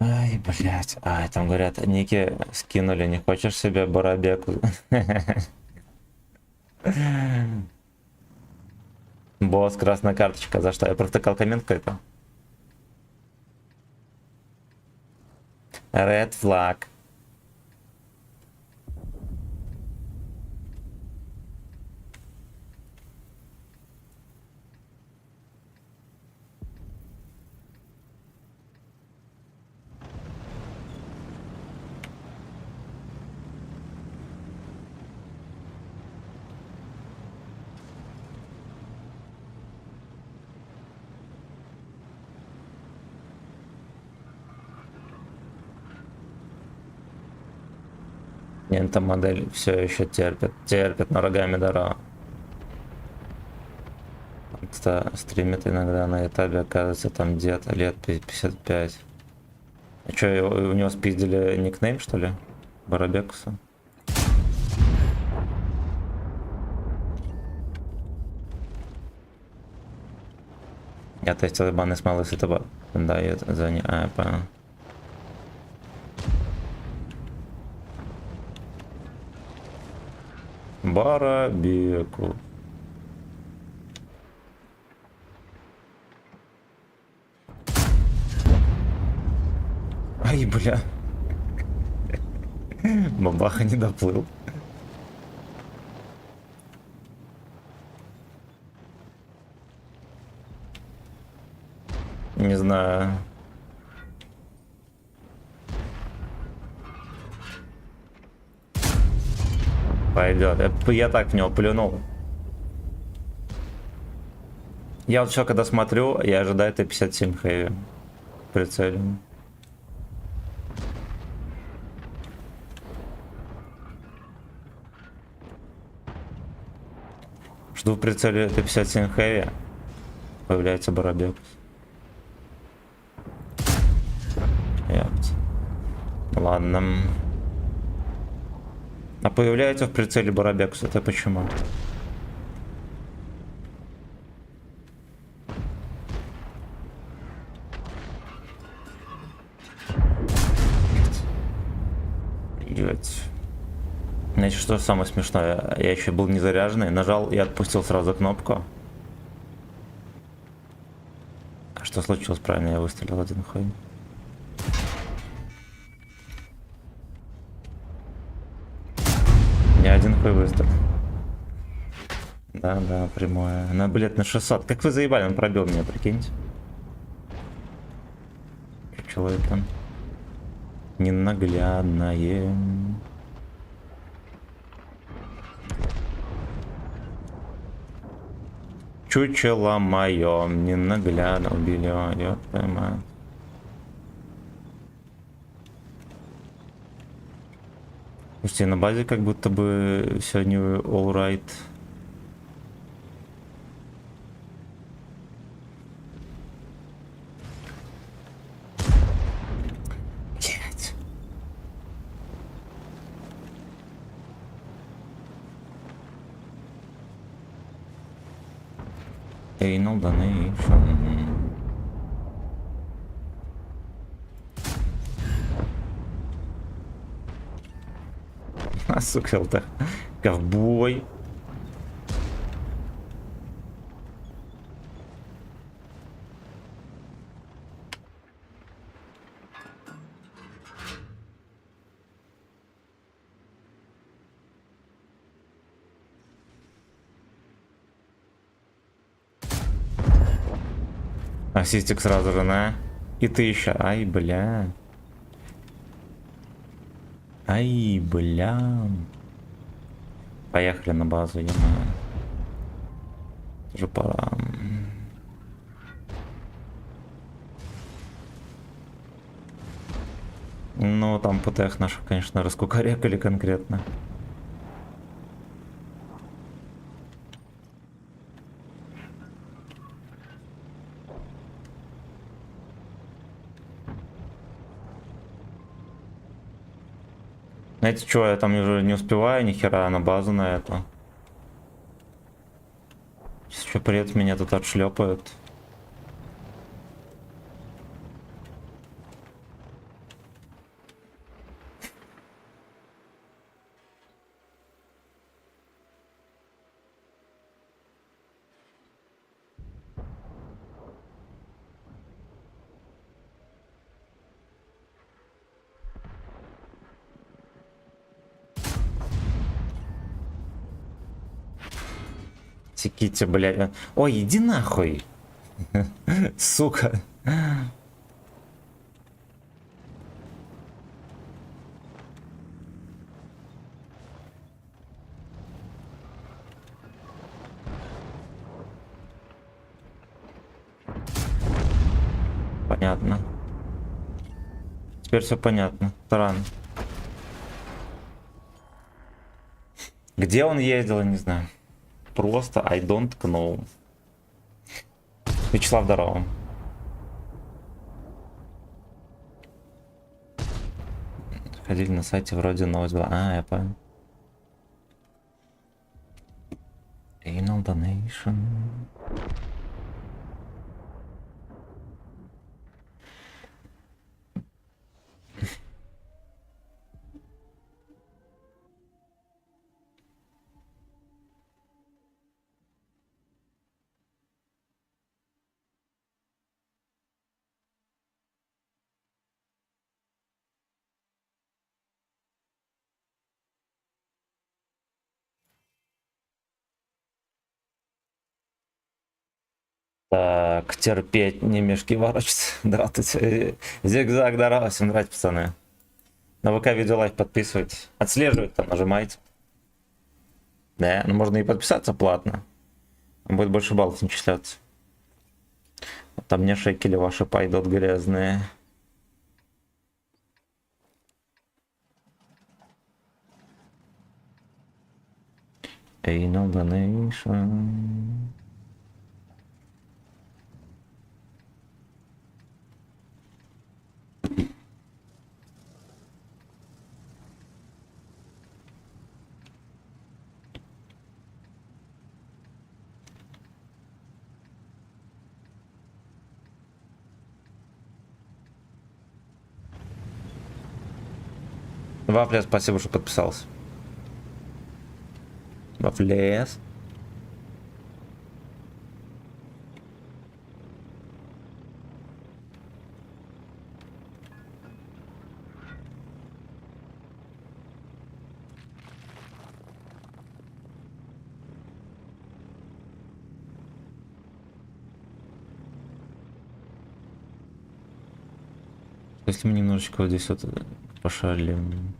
Ай, блядь. Ай, там говорят, ники скинули, не хочешь себе барабеку? Босс, красная карточка, за что? Я провтыкал коммент какой-то. Red flag. Эта модель все еще терпит, но рогами дорога. Кто стримит иногда на этапе, оказывается, там где-то лет 55. А что, у него спиздили никнейм, что ли? Барабекуса? Я тестил ебаный смелый сетаба. Дает за не... А, я понял. Барабеку. Ай, бля. Бабаха не доплыл. Не знаю. Пойдет. Я так в него плюнул. Я вот еще когда смотрю, я ожидаю Т-57 хэви. Прицелен. Жду в прицеле Т-57 хэви. Появляется Барабек. Ладно. А появляется в прицеле Барабекс, это почему? Блять. Значит, что самое смешное? Я еще был не заряженный, нажал и отпустил сразу кнопку. А что случилось? Правильно, я выстрелил один хуй. Не один хуй выстрел. Да, прямое. На, блядь, на 600. Как вы заебали, он пробил меня, прикиньте. Человек там. Ненаглядное. Чучело мое, ненаглядно убили, я понимаю. Слушайте, на базе как будто бы сегодня all right. Блять. Anal donation. А, сука, это ковбой. Ассистик сразу же, на. И ты еще. Ай, бля. Ай, бля. Поехали на базу, ё-моё. Уже пора. Ну, там ПТХ наших, конечно, раскукарекали конкретно. Знаете что, я там уже не успеваю ни хера на базу на это. Сейчас еще пред меня тут отшлепают. Секите, блядь. Ой, иди нахуй. Сука. Понятно. Теперь все понятно. Таран. Где он ездил, я не знаю. Просто I don't know. Вячеслав, здорово. Ходили на сайте вроде новость была. А, я понял. Anal donation. Так, терпеть, не мешки ворочаться. Здравствуйте. Зигзаг, здорово, всем нравится, пацаны. На ВК видео лайк подписывайтесь. Отслеживать там нажимайте. Да, ну можно и подписаться платно. Будет больше баллов начисляться. А там мне шекели ваши пойдут грязные. Ain't no donation. Вафля, спасибо, что подписался. Вафлес. Если мы немножечко вот здесь вот пошалим.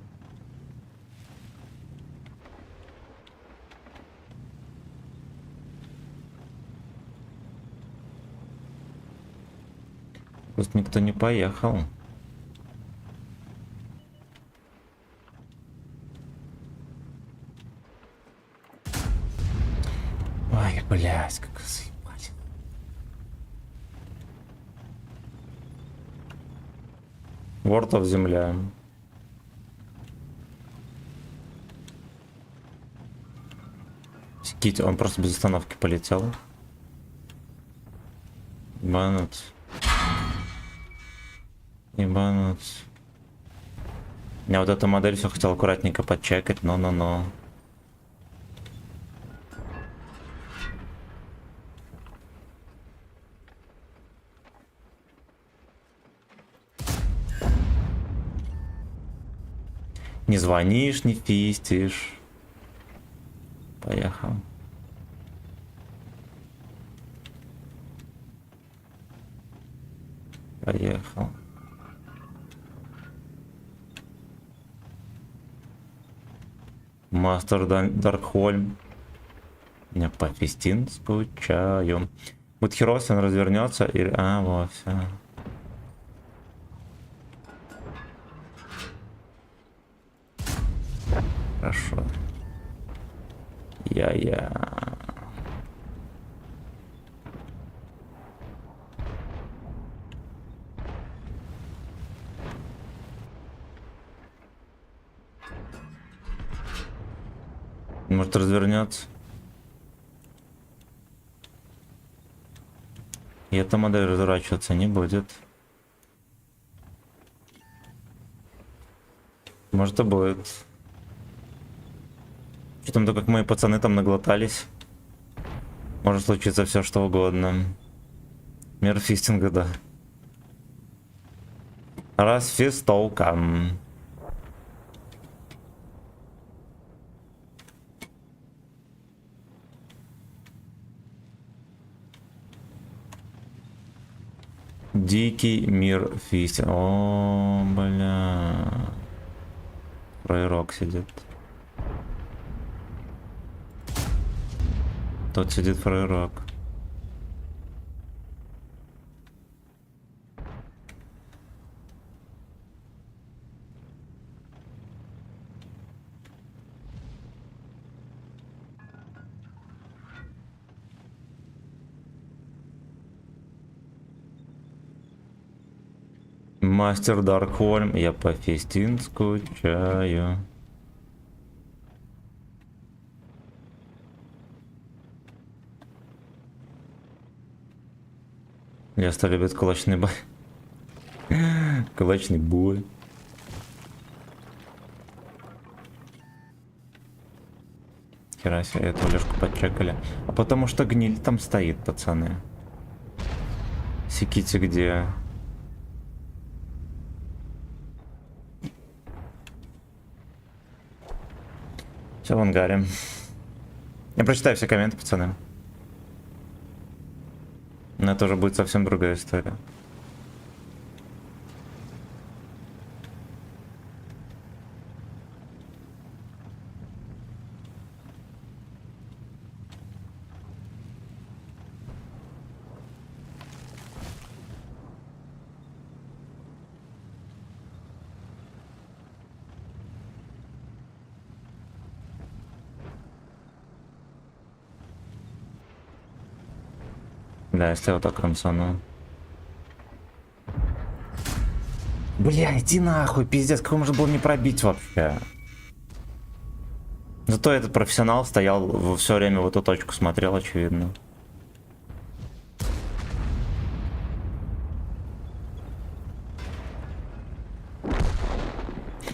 Просто никто не поехал. Ой, блядь, как заебать. Вортов земля. Кити, он просто без остановки полетел. Ебанут. Ебанут. Я вот эту модель все хотел аккуратненько подчекать, но. Не звонишь, не фистишь. Поехал. Поехал. Мастер Даркхольм. Я по фистин скучаю. Вот Херос, он развернется и... А, вот, все. Хорошо. Я. Может развернется. И эта модель разворачиваться не будет. Может и будет. Что там, то как мои пацаны там наглотались. Может случиться все что угодно. Мир фистинга, да. Раз фистолка. Дикий мир фистинг. О, бля. Пророк сидит. Тут сидит фрейрок. Мастер Даркхольм, я по фистин скучаю. Леста любит кулачный бой. Кулачный бой. Хера себе, эту лёжку подчекали. А потому что гниль там стоит, пацаны. Секите где? Все в ангаре. Я прочитаю все комменты, пацаны. Но это уже будет совсем другая история. Да, если вот так рамсану. Бля, иди нахуй, пиздец, как можно было не пробить вообще? Зато этот профессионал стоял все время в эту точку, смотрел, очевидно.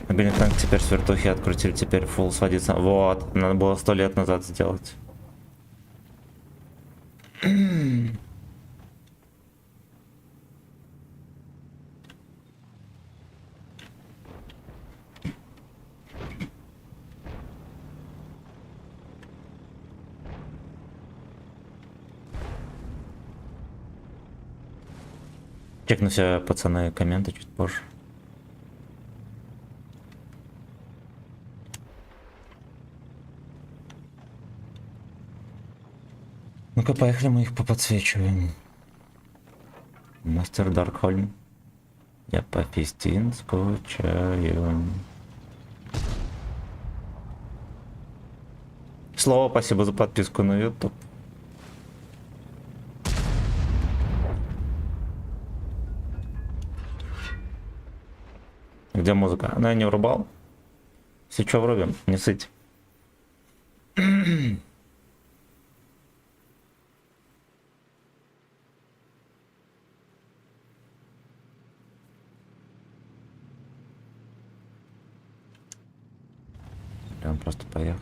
Мобильный танк теперь с вертухи открутили, теперь фулл сводится. Вот, надо было 100 лет назад сделать. Чекну все, пацаны, комменты чуть позже. Ну-ка, поехали, мы их поподсвечиваем. Мастер Даркхольм. Я по Фистин скучаю. Слово, спасибо за подписку на YouTube. Где музыка? Ну, я не врубал. Если что, врубим, не сыть. Он просто поехал.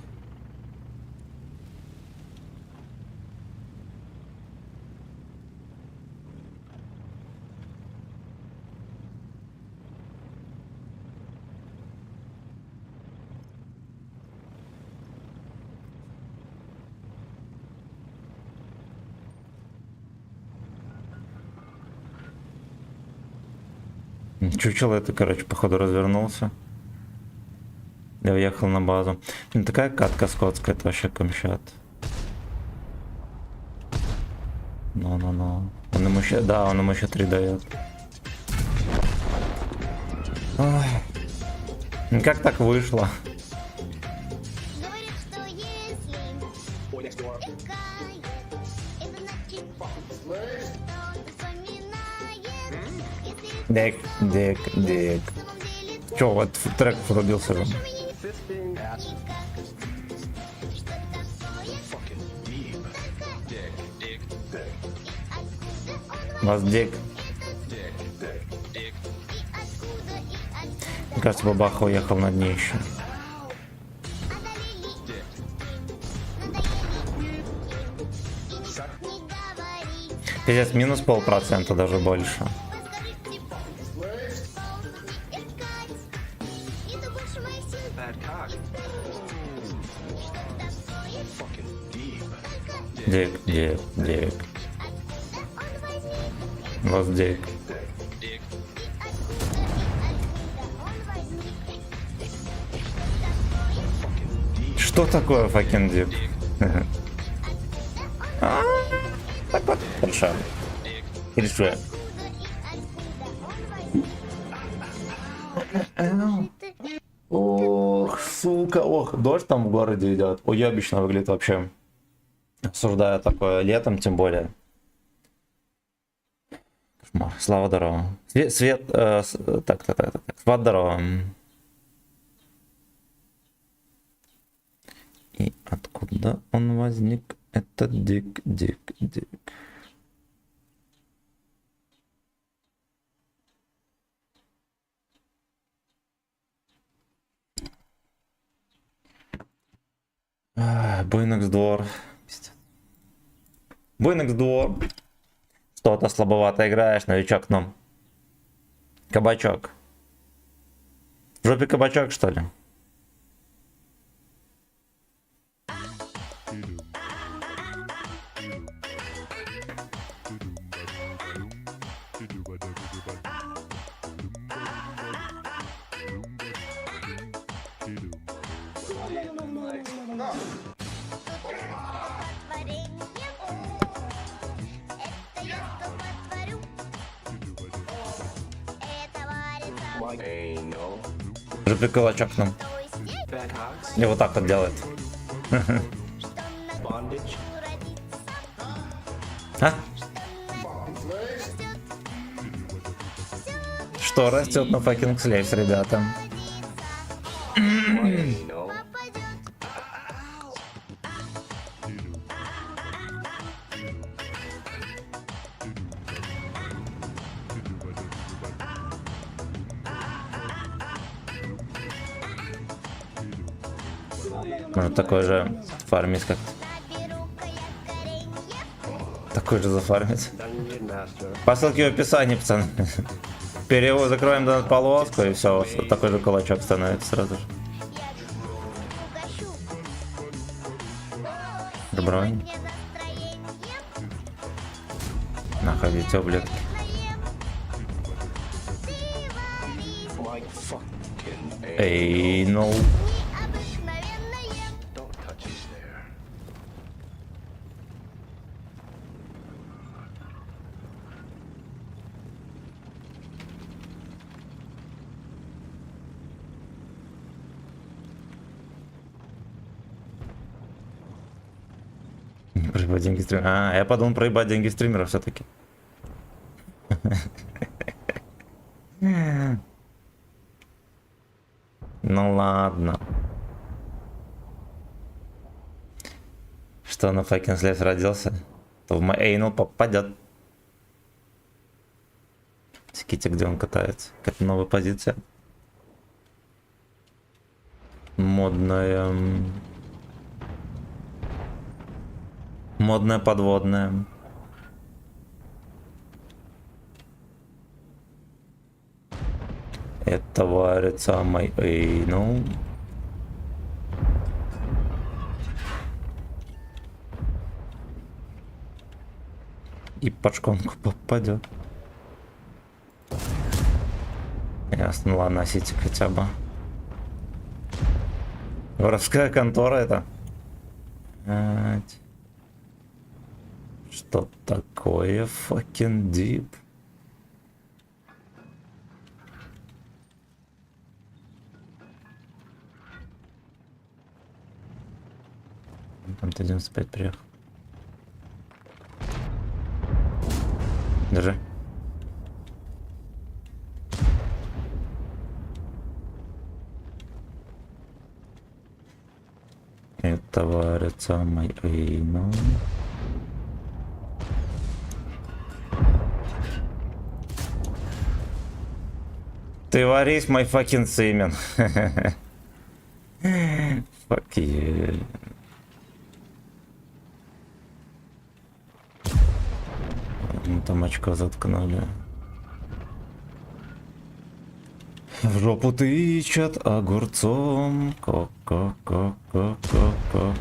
Чучело это, короче, походу развернулся. Я уехал на базу. Ну, такая катка скотская, это вообще камщат. Ну. Он ему еще, да, он ему еще 3 дает. Ой. Ну, как так вышло? Дик. Чё, вот трек врубился же. Вас дик. Мне кажется, бабаха уехал на дне еще. Пиздец, минус 0,5%, даже больше. Дик. Вас дик. Что такое fucking дик? Так вот, хорошо. Или что? Ох, сука, ох, дождь там в городе идет. Уебищно выглядит вообще. Осуждаю такое летом, тем более. Кошмар. Слава здорово. Свет, так. Сват здорово. И откуда он возник? Это дик. Бойнекс двор. Что-то слабовато играешь, новичок, ну. Кабачок. В жопе кабачок, что ли? Уже приколочок нам. И вот так вот делает. А? Что растет на fucking slaves, ребята? Может такой же фармить как-то. Такой же зафармить. По ссылке в описании, пацаны. Перевод закроем донат полоску и все, такой же кулачок становится сразу же. Бронь. Находите ублюдки. Эй, ну. Проебать деньги стримера. А, я подумал проебать деньги стримера все-таки. Ну ладно. Что на fucking слез родился, то в мой эйнул попадет. Ските, где он катается. Какая-то новая позиция. Модная. Модная подводная. Это варится мой эйнул. И под шконку попадет. Ясно, ладно, носите хотя бы. Воровская контора это. Что такое fucking deep? Там Т-95 приехал. Держи. Это варится мой эйнул. Ты варись, мой fucking semen. Fuck you. Там очко заткнули. В жопу тычат огурцом. Ко-ко-ко-ко-ко-ко.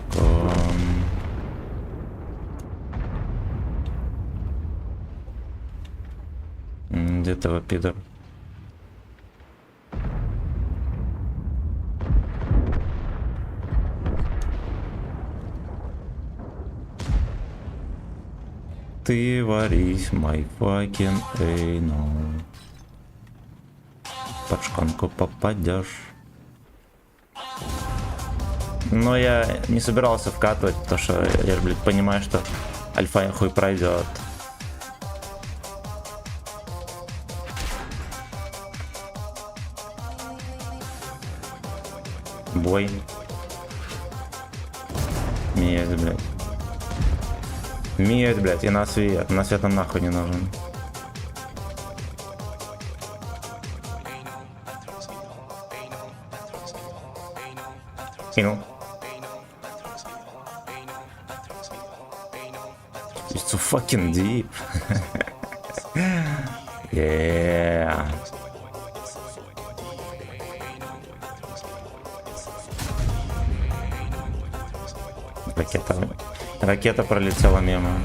Где ты, пидор? Ты варись, my fucking anal. Под шконку попадешь. Но я не собирался вкатывать, потому что я же, блядь, понимаю, что альфа хуй пройдет. Бой. Нет, блядь. Миет, блядь, и на свет. На свет нам нахуй не нужен. Кинул. It's so fucking deep. Yeah. Ракета пролетела мимо.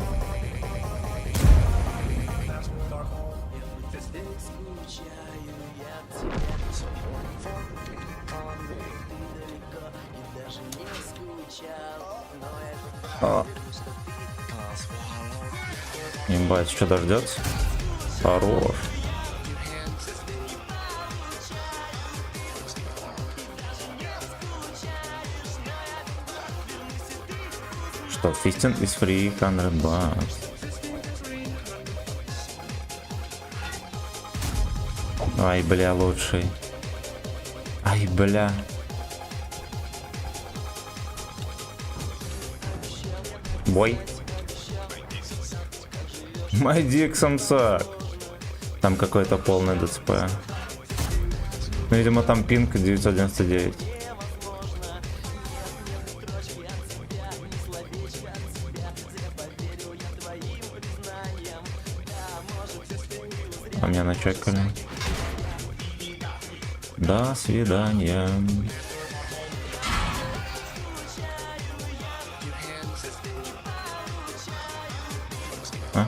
А. Ебать, что дождется? Хорош. Что, фистинг is free, 100 bucks. Ай, бля, лучший. Ай, бля. Бой. Мой дик самсак. Там какой-то полный ДЦП. Ну, видимо, там пинг 999. А меня начекали. До свидания. А?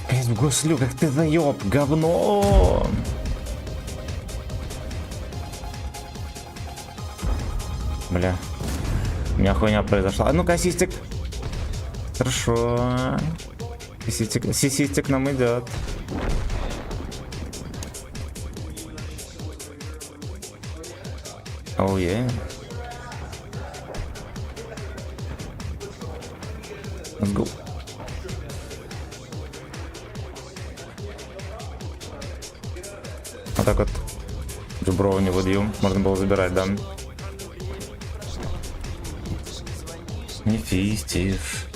Опять в гуслю, как ты заеб, говно! Бля. У меня хуйня произошла. А ну-ка, систик. Хорошо. Систик нам идет. Оу, yeah. Let's go. Вот так вот. Джуброва не выдаю. Можно было забирать, да? Не фистишь.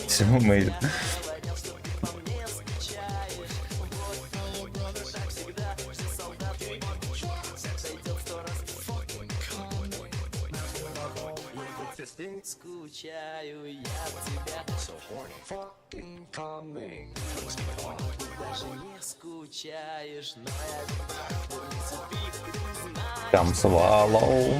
Все, мы... Скучаю я тебя. So horny. Fucking coming. Даже не скучаешь, но я Там свалоу.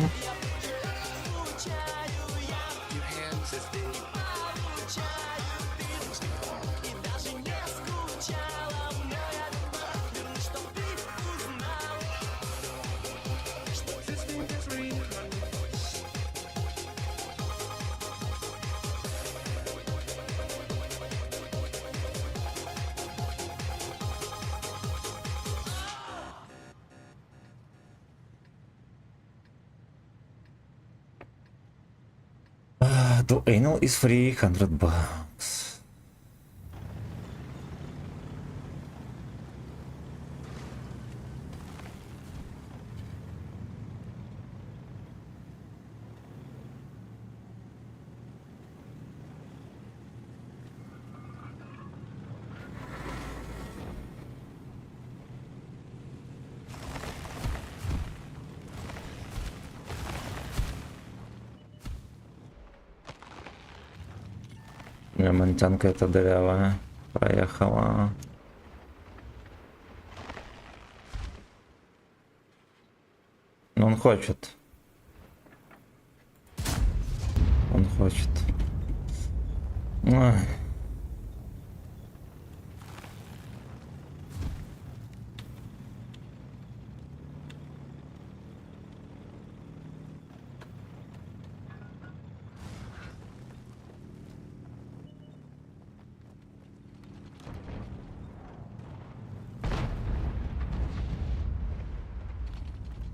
To anal is free, 100 bucks. Монтянка эта дырявая проехала. Но он хочет. Он хочет. Ой.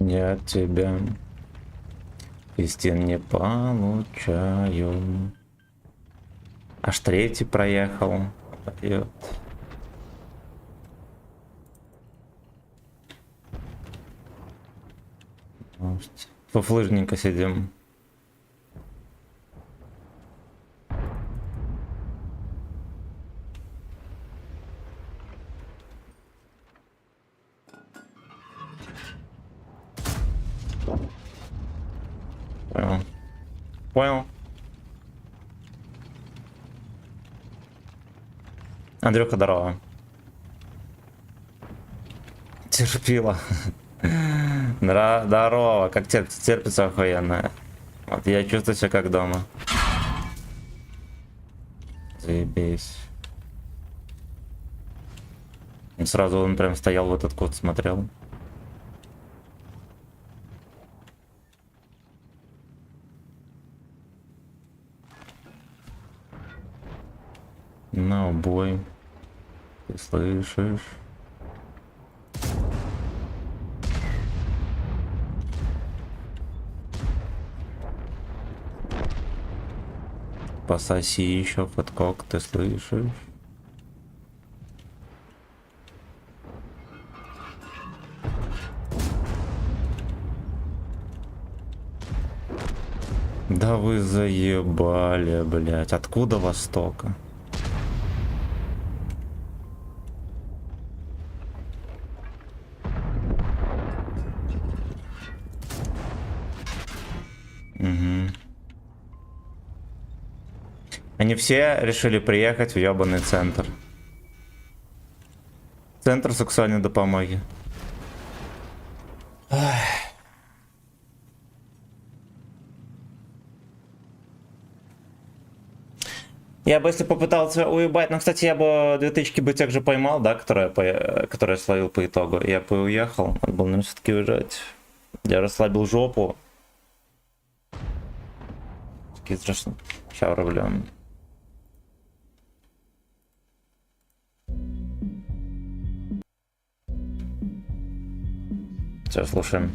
Я от тебя истин не получаю. Аж третий проехал. Дает. Пофлыжненько сидим. Понял. Понял. Андрюха, здорово. Терпила. Здорово, как терпится охуенно. Вот я чувствую себя как дома. Заебись. И сразу он прям стоял в этот код, смотрел. На убой. Ты слышишь? Пососи еще фэткок, ты слышишь? Да вы заебали, блять. Откуда востока? Угу. Они все решили приехать в ебаный центр. Центр сексуальной допомоги. Я бы, если попытался уебать, ну, кстати, я бы 2000 бы тех же поймал, да, которые я словил по итогу. Я бы уехал, надо было, наверное, все-таки уезжать. Я расслабил жопу. Такие страшно. Сейчас рублем. Все, слушаем.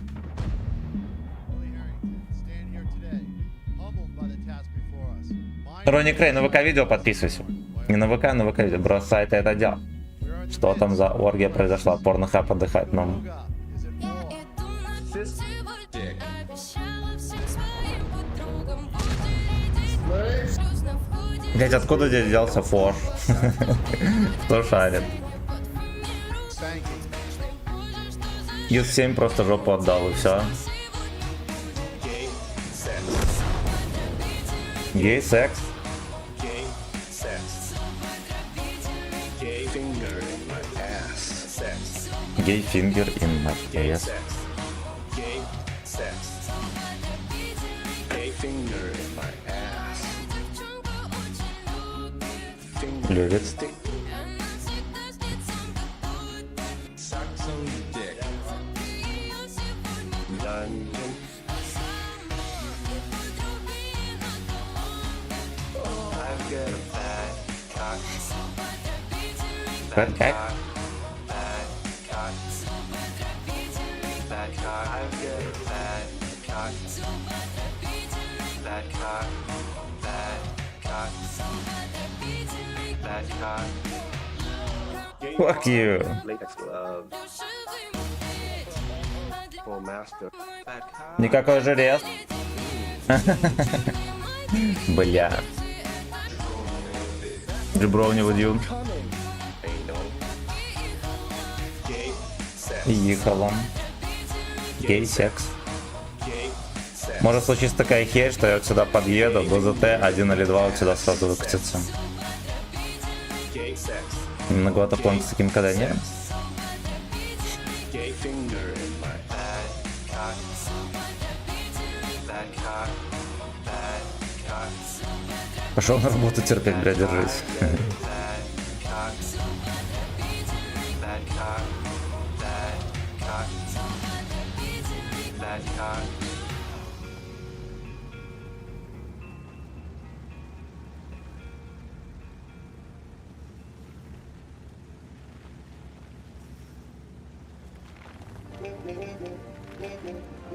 Ронни Крей, на ВК-видео подписывайся. Не на ВК, на ВК-видео. Бросай ты это дело. Что там за оргия произошла? Порнохаб отдыхать, но... Блять, откуда здесь взялся Фош? Кто шарит? Ю7 просто жопу отдал и все. Гей секс. Gay finger in my ass. Любит. Как? Fuck you. Никакой желез. Бля. Джиброуни водил. Ехала. Гей секс. Может случиться такая херь, что я вот сюда подъеду, БЗТ 1 или 2 вот сюда сразу выкатится. Многовато план с таким когда нет. Пошел на работу терпеть, блядь, держись.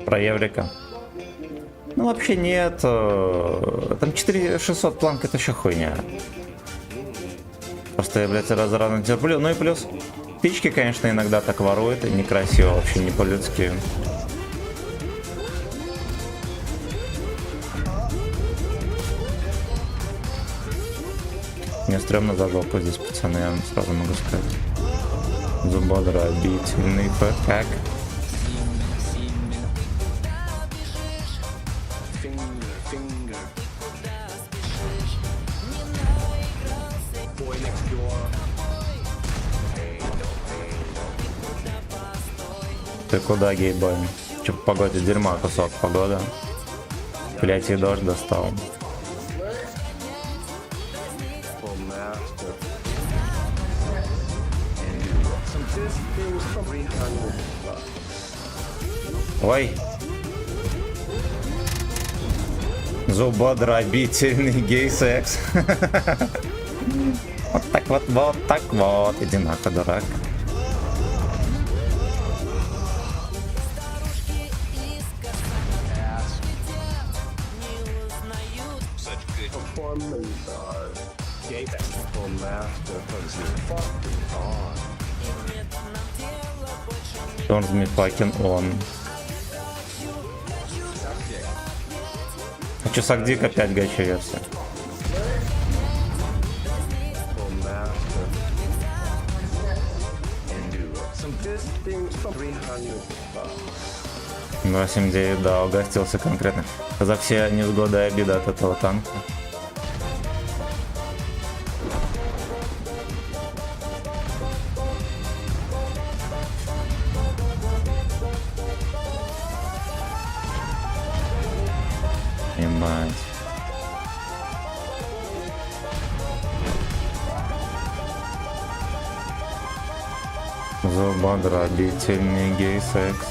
Про Еврика. Ну вообще нет. Там 4600 планк, это еще хуйня. Просто я, блядь, раз рано терплю. Ну и плюс пички, конечно, иногда так воруют. И некрасиво, вообще не по-людски. Мне стрёмно за жопу здесь, пацаны, я вам сразу могу сказать. Зубодробительный как. Ты куда, гейбой? Че по погоде? Дерьма кусок погода. Блять, и дождь достал. For master. And some distance from 300 plus. Ой. Зубодробительный гей-секс. Вот так вот, вот так вот. Иди нахуй, дурак. Performance art. For master. Fucking on. Turns me fucking on. Хочу Сагдик опять гача версия. For master. And some distance from 300 plus. 8-9, да, угостился конкретно. За все невзгоды и обиды от этого танка. Ебать. Зубодробительный гей-секс.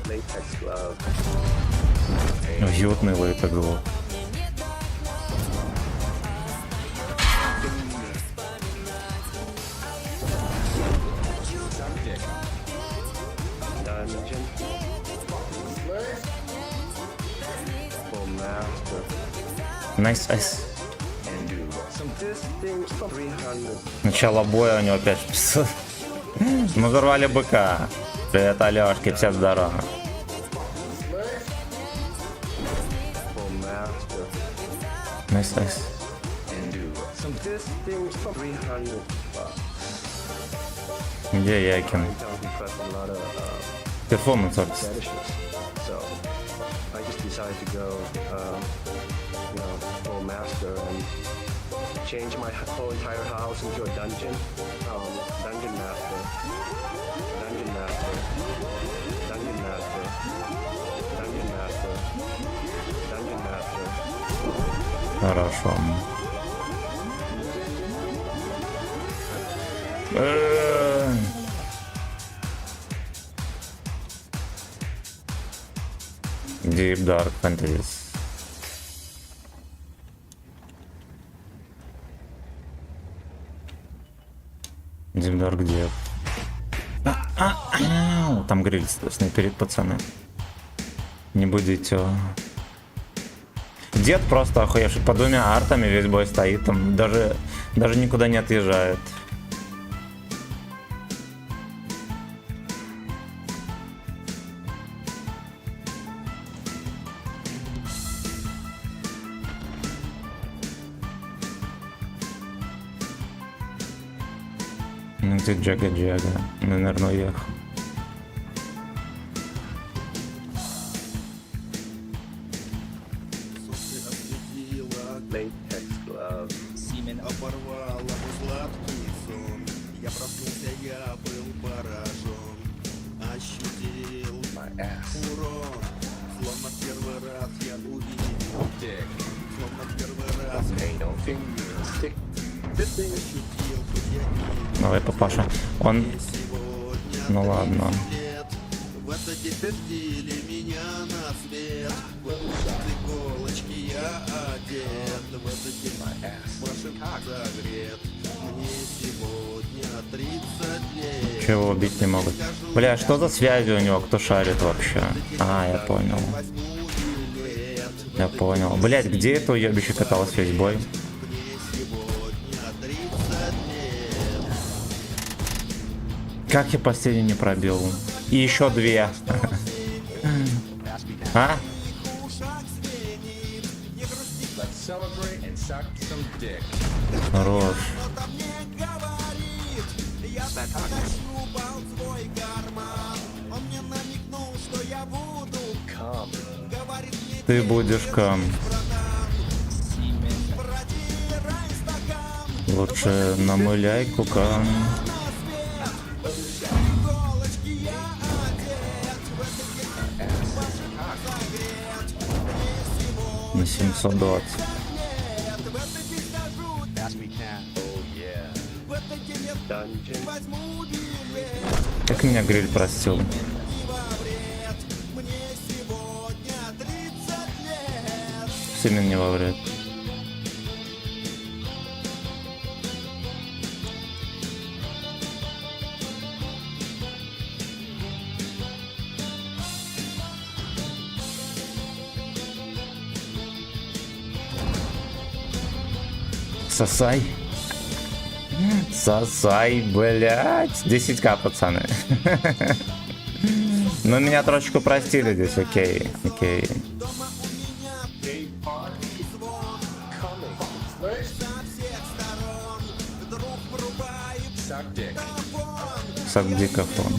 Latex glove. Уютный лейтекс звук. Dungeon. For master. Найс, айс. And some distance from 300. Начало боя у него опять 500. Мы взорвали быка. Привет, Алёшки, все здорово. For master. Найс, айс. And some distance from 300 plus. Где Якин? Don't be pressing a lot of Перформанс артист. fetishes. So I just decided to go, full master and change my whole entire house into a dungeon. Dungeon master. Dungeon master. Dungeon master. Dungeon master. Dungeon master. Хорошо. Deep Dark Fantasies. Deep Dark где? Там гриль снайперит, пацаны. Не будете. Дед просто охуевший по двумя артами, весь бой стоит там, даже никуда не отъезжает. Ну где Джага-Джага? Наверное, уехал. Latex glove. Оборвала сладкий сон. Я проснулся, я был поражен. Ощутил My ass. урон. Словно первый раз я увидел тек. Словно первый раз Ain't no finger. Stick. This thing is ощутил, что я Давай, папаша. Он... не сегодня Ну ладно. лет. В этот день пустили меня на свет. В этот иголочки я одет. В этот день вашим загрет. Мне сегодня 30 лет. Чего убить не могут? Бля, что за связи у него? Кто шарит вообще? А, я понял. Я понял. Блять, где это уебище каталось весь бой? Как я последний не пробил? И еще две. А? Хорош. Ты будешь кам. Лучше намыляй кукан. На 720. Dungeon. Как меня гриль простил. Семен не во вред. Сосай. Сосай, блять. 10к, пацаны. Ну, меня трошечку простили здесь, окей, окей. Сагдикофон.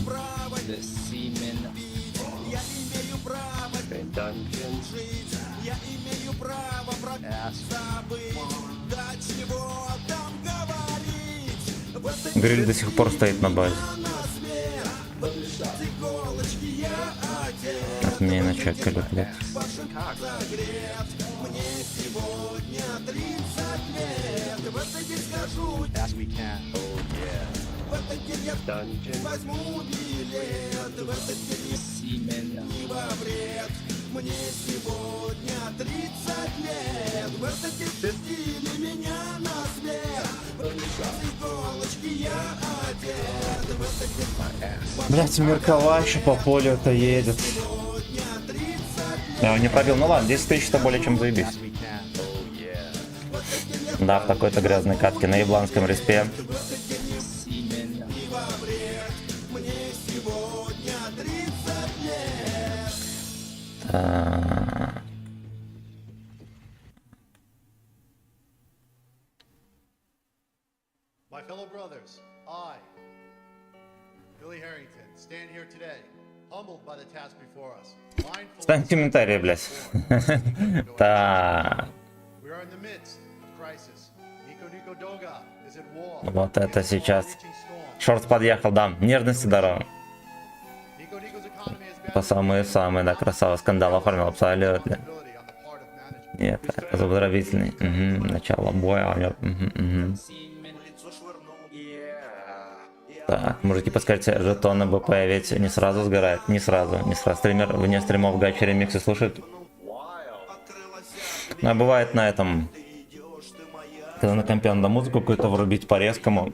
Okay, dungeon. Гриль до сих пор стоит на базе. От меня иначе блядь. Dungeon. Блять, Меркова еще по полю-то едет. Я его не пробил. Ну ладно, 10 тысяч это более чем заебись. Да, в такой-то грязной катке на ебланском респе. Так. My fellow brothers, I, Billy Harrington, stand here today, humbled by the task before us. Mindful Ставим комментарии, блядь. Так. we are in the midst of crisis. Nico Doga is at war. Вот это сейчас. Raging storm. Шорт подъехал, да. Нервности здорово. Nico's economy has been По самые-самые, да, красава. Скандал оформил абсолютно. ability on the part of management. Нет, это поздравительный. Угу, начало боя. Угу. Так, мужики, подскажите, жетоны БП ведь не сразу сгорает? Не сразу. Стример вне стримов гачи ремиксы слушает? Ну, а бывает на этом, когда на компе надо музыку какую-то врубить по-резкому.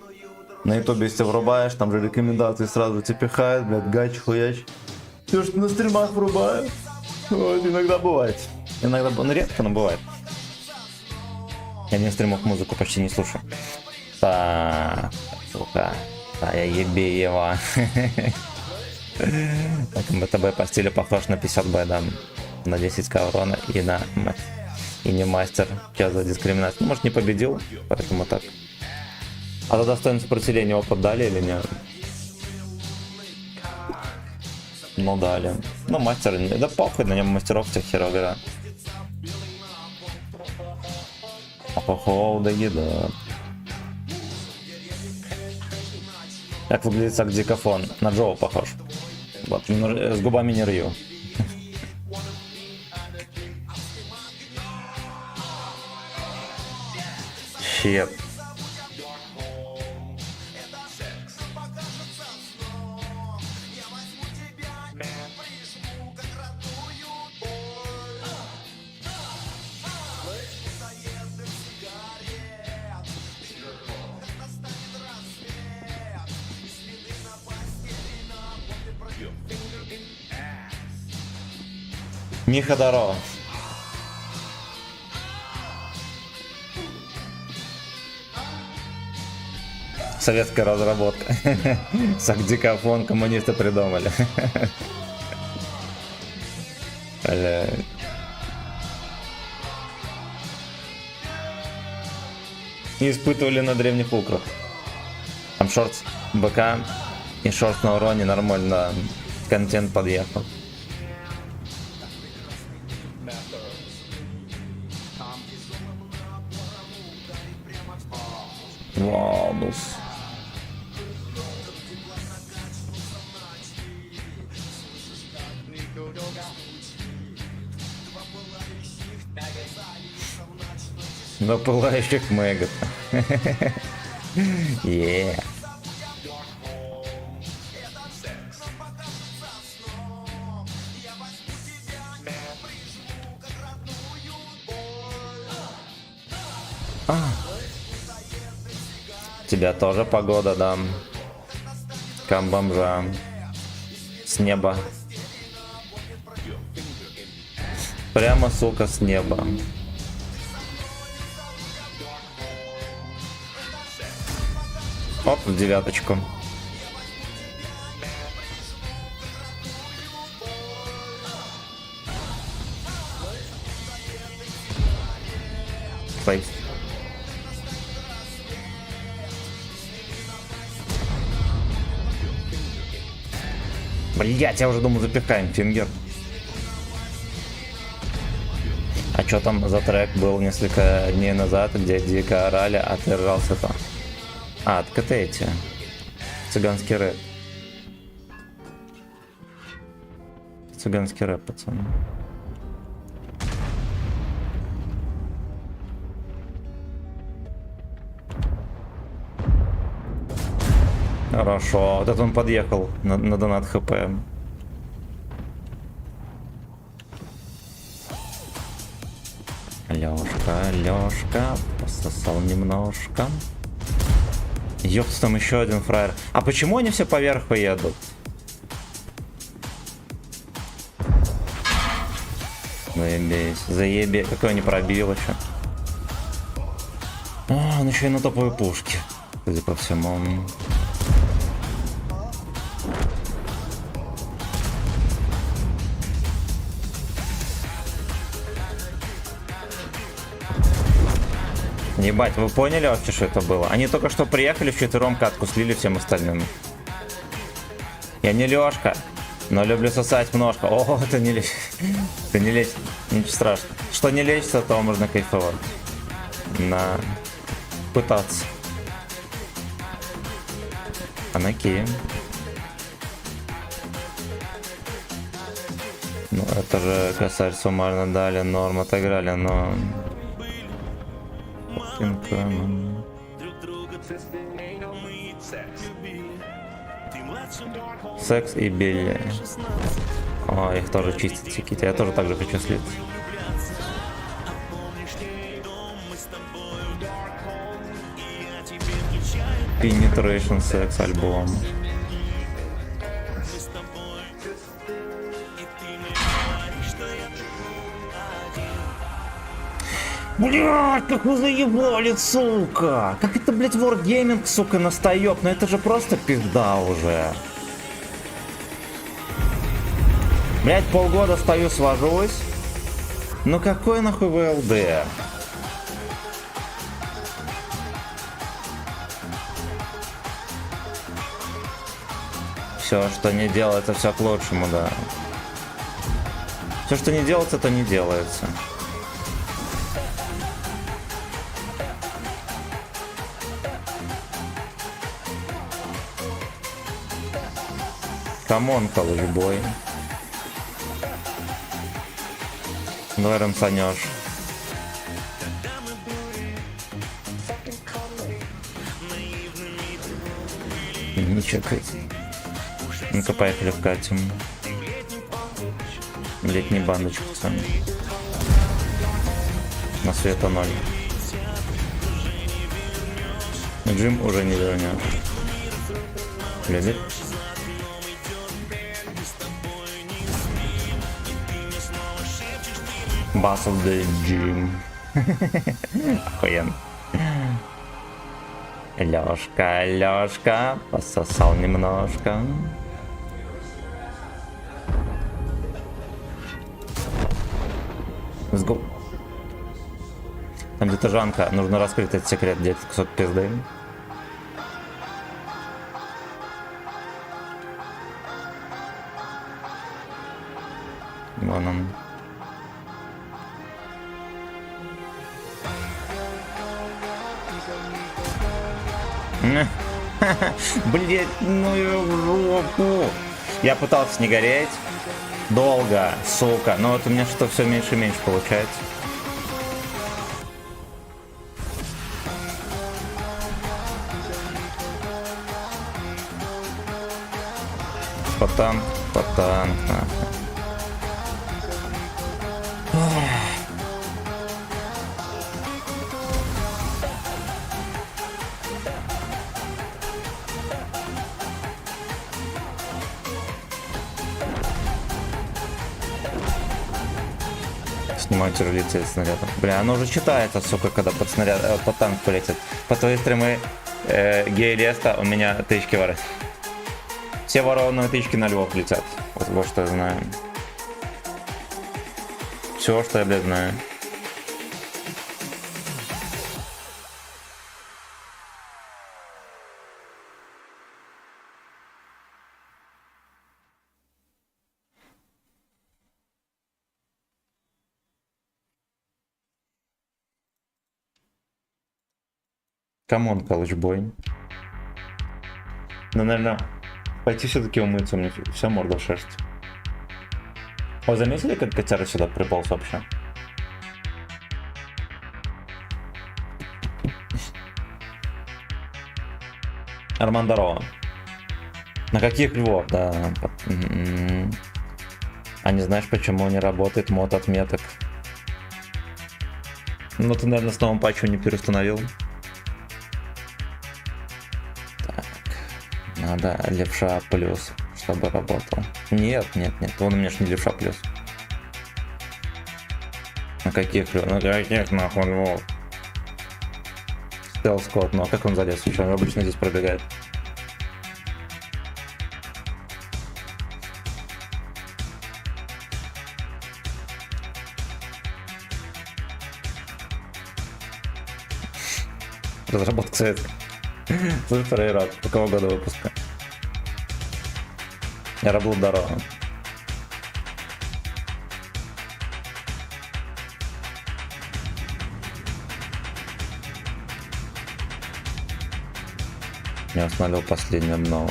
На ютубе, если врубаешь, там же рекомендации сразу тебе пихают, блядь, гач, хуяч. Все, что на стримах врубаю. Вот, иногда бывает. Иногда, ну, редко, но бывает. Я не стримов музыку почти не слушаю. Так, сука. Да, я ебеева. Так, МТБ по стилю похож на 50Б, да. На 10к урона и не мастер. Сейчас за дискриминацию. Ну, может, не победил, поэтому так. А за достойное сопротивление опыт дали или нет? Ну, дали. Ну, мастер, да похуй, на нем мастеров всех херово игра. А похуй, да еда. Как выглядит сагдикофон? На Джоу похож. Вот, с губами не рью. Щет. Миха, здорово. Советская разработка. Сагдикофон коммунисты придумали. Блядь. Не испытывали на древних украх. Там шорт БК и шорт на уроне нормально. Контент подъехал. бонус. На пылающих мегат. Е. Тебя тоже погода дам. Камбомжа. С неба. Прямо, сука, с неба. Оп, в девяточку. Фейс. Блять, я уже думал, запихаем фингер. А что там за трек был несколько дней назад, где дико орали, а ты ржался-то? А, так это эти. Цыганский рэп. Цыганский рэп, пацаны. Хорошо, вот это он подъехал на донат хп. Лёшка, пососал немножко. Ёпс, там еще один фраер. А почему они все поверху едут? Заебись, заебе, какой он не пробил еще. А, он еще и на топовой пушке, судя по всему. Ебать, вы поняли вообще, что это было? Они только что приехали вчетвером, катку слили всем остальным. Я не Лёшка, но люблю сосать множко. О, это не лечь. Это не лечь. Ничего страшного. Что не лечится, то можно кайфовать. На пытаться. Анаки. Ну, это же косарь суммарно дали, норм отыграли, но... Секс и Билли. О, их тоже чистят секите. Я тоже так же хочу слиться. Penetration Sex альбом. Блять, как вы заебали, сука! Как это, блять, Wargaming, сука, настоёк? Ну это же просто пизда уже. Блять, полгода стою, свожусь. Ну какой нахуй ВЛД? Все, что не делается, все к лучшему, да. Все, что не делается, то не делается. Камон, колышбой. Давай рамсанешь. Не чекай. Ну-ка, поехали вкатим. Летний бандочку сами. На света 0. Джим уже не вернет. Любит? Bass of the Gym. Охуенно. Лёшка, пососал немножко. Let's go. Там где-то Жанка, нужно раскрыть этот секрет, где этот кусок пизды. Вон он. Блять, ну и в жопу. Я пытался не гореть. Долго, сука. Но вот у меня что все меньше и меньше получается. Потанк, нахуй. Снимаю тяжелицей снарядом. Бля, оно уже читается, сука, когда под снаряд, под танк полетит. По твоей стримы гей-леста у меня тычки воры. Все ворованные тычки на львов летят. Вот что я знаю. Все, что я, блядь, знаю. Камон, калычбой. Ну, наверное, пойти все-таки умыться, у меня вся морда в шерсть. Вы заметили, как котяра сюда приполз вообще? Арман, здорово. На каких львов? Да. А не знаешь, почему не работает мод отметок? Ну, ты, наверное, с новым патчем не переустановил. Надо левша плюс, чтобы работал. Нет, он у меня ж не левша плюс. На каких нахуй львов? Стелс код, ну а как он залез? Еще он обычно здесь пробегает. Разработка советская. Супер и рад. Какого года выпуска? Я работал здорово. Я установил последнее обнову.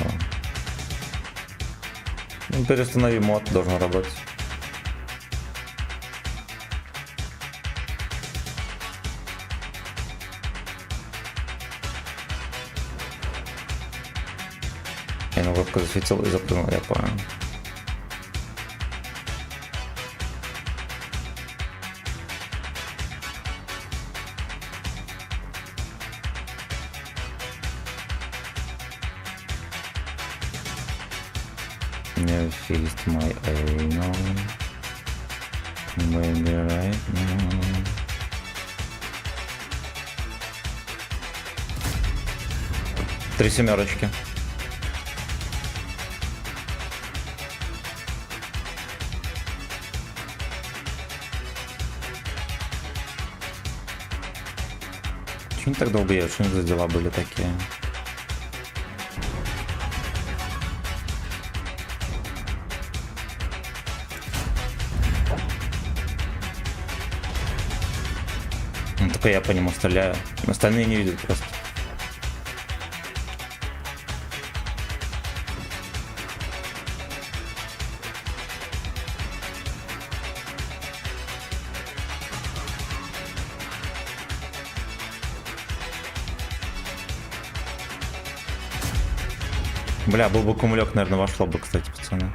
Ну, переустанови мод, должен работать. Я на вебку засветил и запрыгнул, я понял. Never feast my anal. Maybe right now. Три семерочки. Почему так долго я? Что за дела были такие? Ну, только я по нему стреляю. Остальные не видят просто. Бля, был бы кумулек, наверное, вошло бы, кстати, пацаны.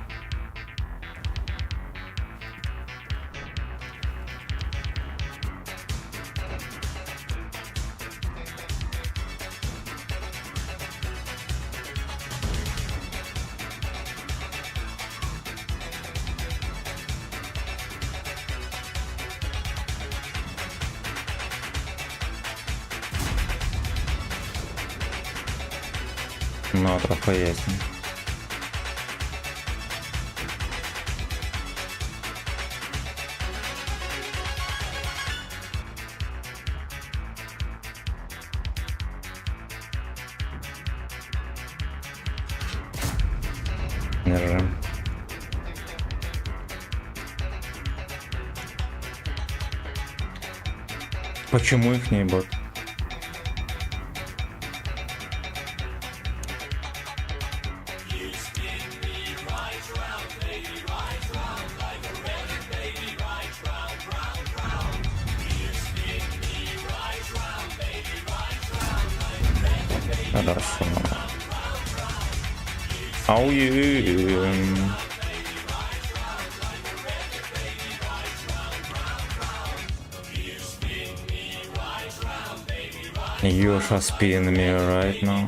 Ну, трохи ясно. Держим. Почему их не бот? Хорошо. Ауе. You shall spin me right now.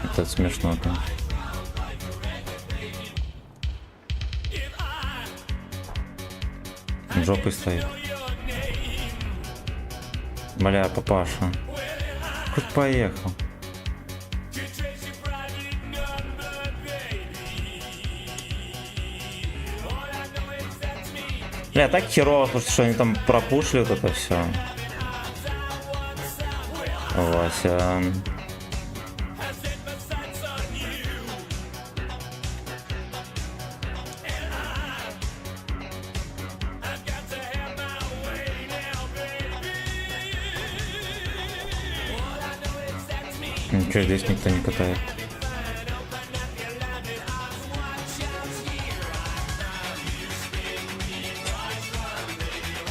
Это смешно, конечно. Жопой стоит. Бля, папаша. Хоть поехал. Бля, так херово, потому что они там пропушили вот это все. Вася. Ничего, здесь никто не катает.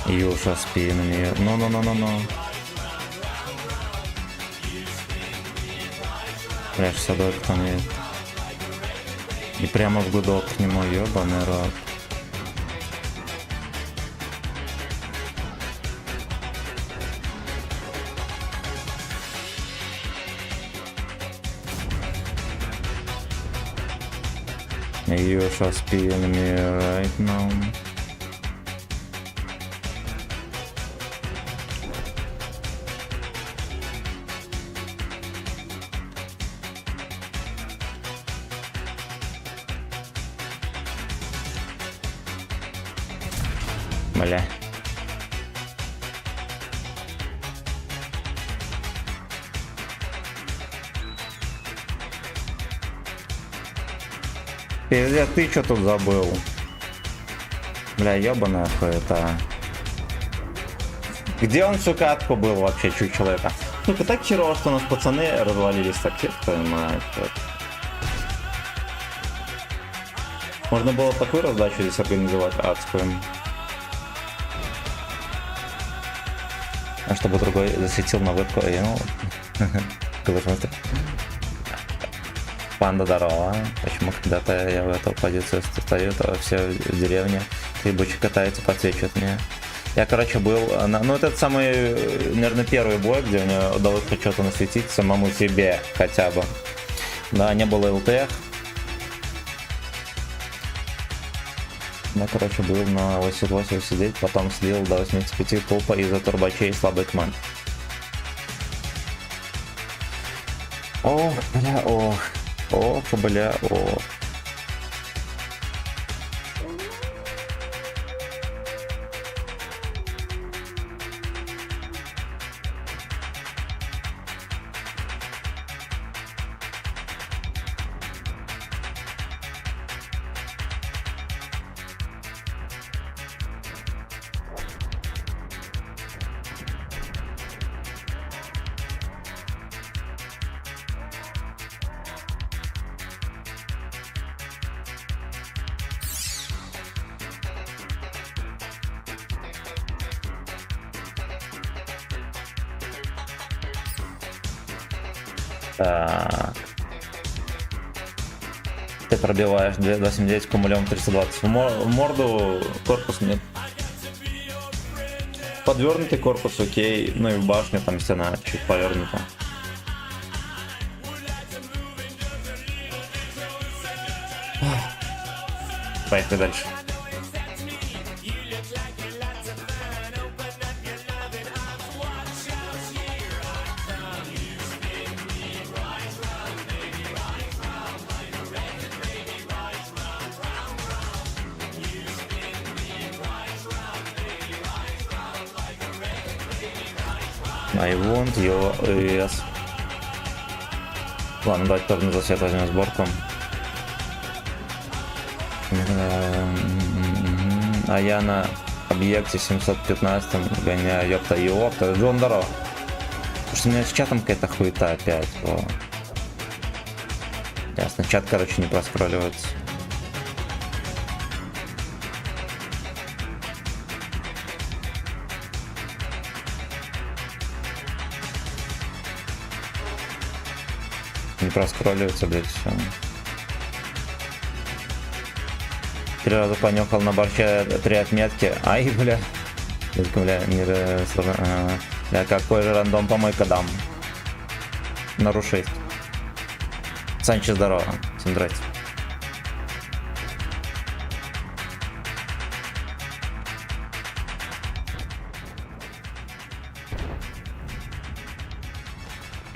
Юша спинами. Но. Бля, 62 там есть. И прямо в гудок к нему, ёбаный рот. You shall spin me right now. Бля. Пиздец, ты что тут забыл? Бля, ёбаная хуета. Где он всю катку был вообще, чучело это? Сука, так херово, что у нас пацаны развалились так, понимаешь? Можно было такую раздачу здесь организовать адскую. А чтобы другой засветил на вебку, Панда, здорово. Почему когда-то я в эту позицию стою, то все в деревне ебучий катается, подсвечивает мне. Я, короче, был на... Ну, это самый, наверное, первый бой, где мне удалось хоть что-то насветить самому себе хотя бы. Да, не было ЛТХ. Я, короче, был на 88 сидеть, потом слил до 85 тупо из-за турбачей слабый команд. Ох, бля, ох. Ох, бля, ох. Так. Ты пробиваешь 279 кумулем 320. В морду корпус нет. Подвернутый корпус, окей. Ну и в башне там стена чуть повернута. Поехали дальше. I want your yes. Ладно, давайте тоже на засвет возьмем сборку. А я на объекте 715 гоняю, ёпта. Джон, здорово. Потому что у меня с чатом какая-то хуета опять. О. Ясно, чат, короче, не проскролливается. Не проскролливается, блядь, все. 3 раза понюхал на борще 3 отметки. Ай, бля. Бля, бля, какой же рандом помойка дам. Нарушить. Санчо, здорово. Всем здрасте.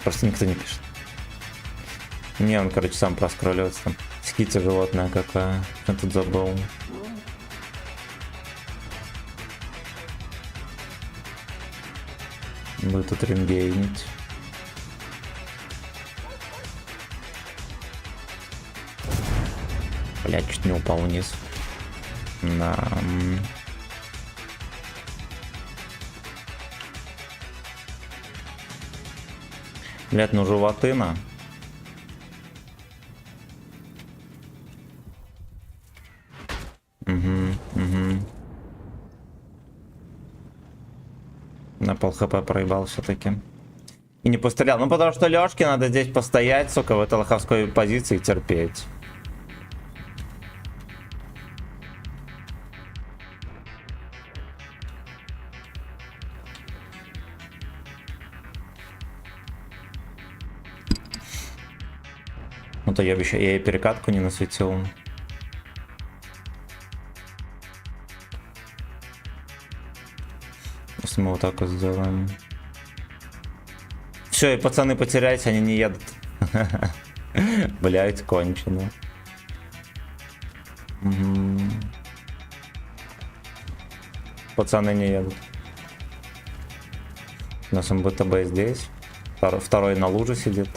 Просто никто не пишет. Не, он, короче, сам проскролливается там. Скидка животное какое. Я тут забыл. Будет тут рингейнить. Блядь, чуть не упал вниз. На. Блядь, ну животына. На пол хп проебал все-таки. И не пострелял. Ну потому что Лёшке надо здесь постоять, сука, в этой лоховской позиции терпеть. Ну то я обещаю, я и перекатку не насветил. Если мы вот так вот сделаем. Все, и пацаны потеряйте, они не едут. Блять, кончено. Пацаны не едут. У нас МБТБ здесь. Второй на луже сидит.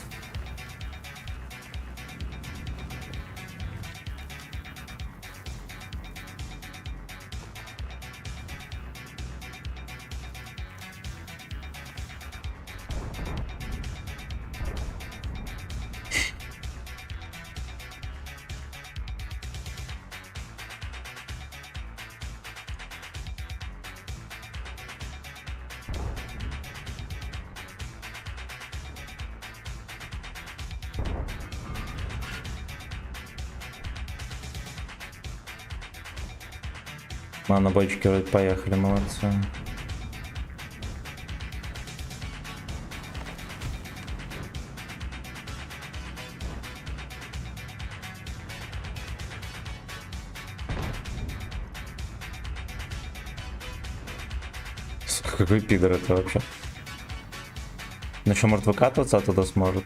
На бочке вроде поехали, молодцы. Какой пидор это вообще? Ну что, может выкатываться оттуда сможет?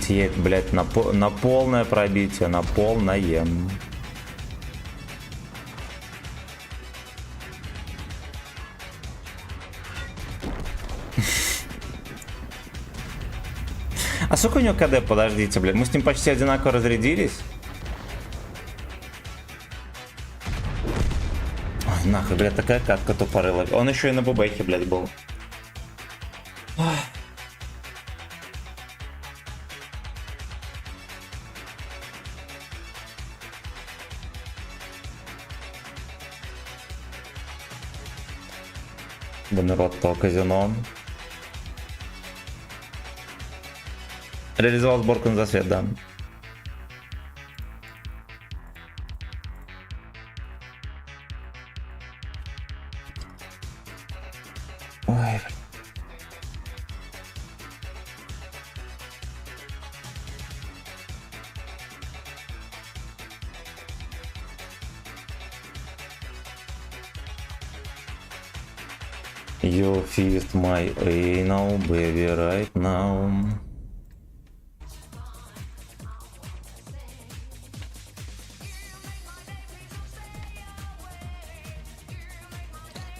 Едет, блять, на полное пробитие, на полное. А сколько у него КД, подождите, блядь, мы с ним почти одинаково разрядились. Ой, нахуй, блядь, такая катка тупорыла. Он еще и на бубехе, блядь, был. Да народ то казино. Реализовал сборку на засвет, да. Ой. You fist my anal, baby, right now.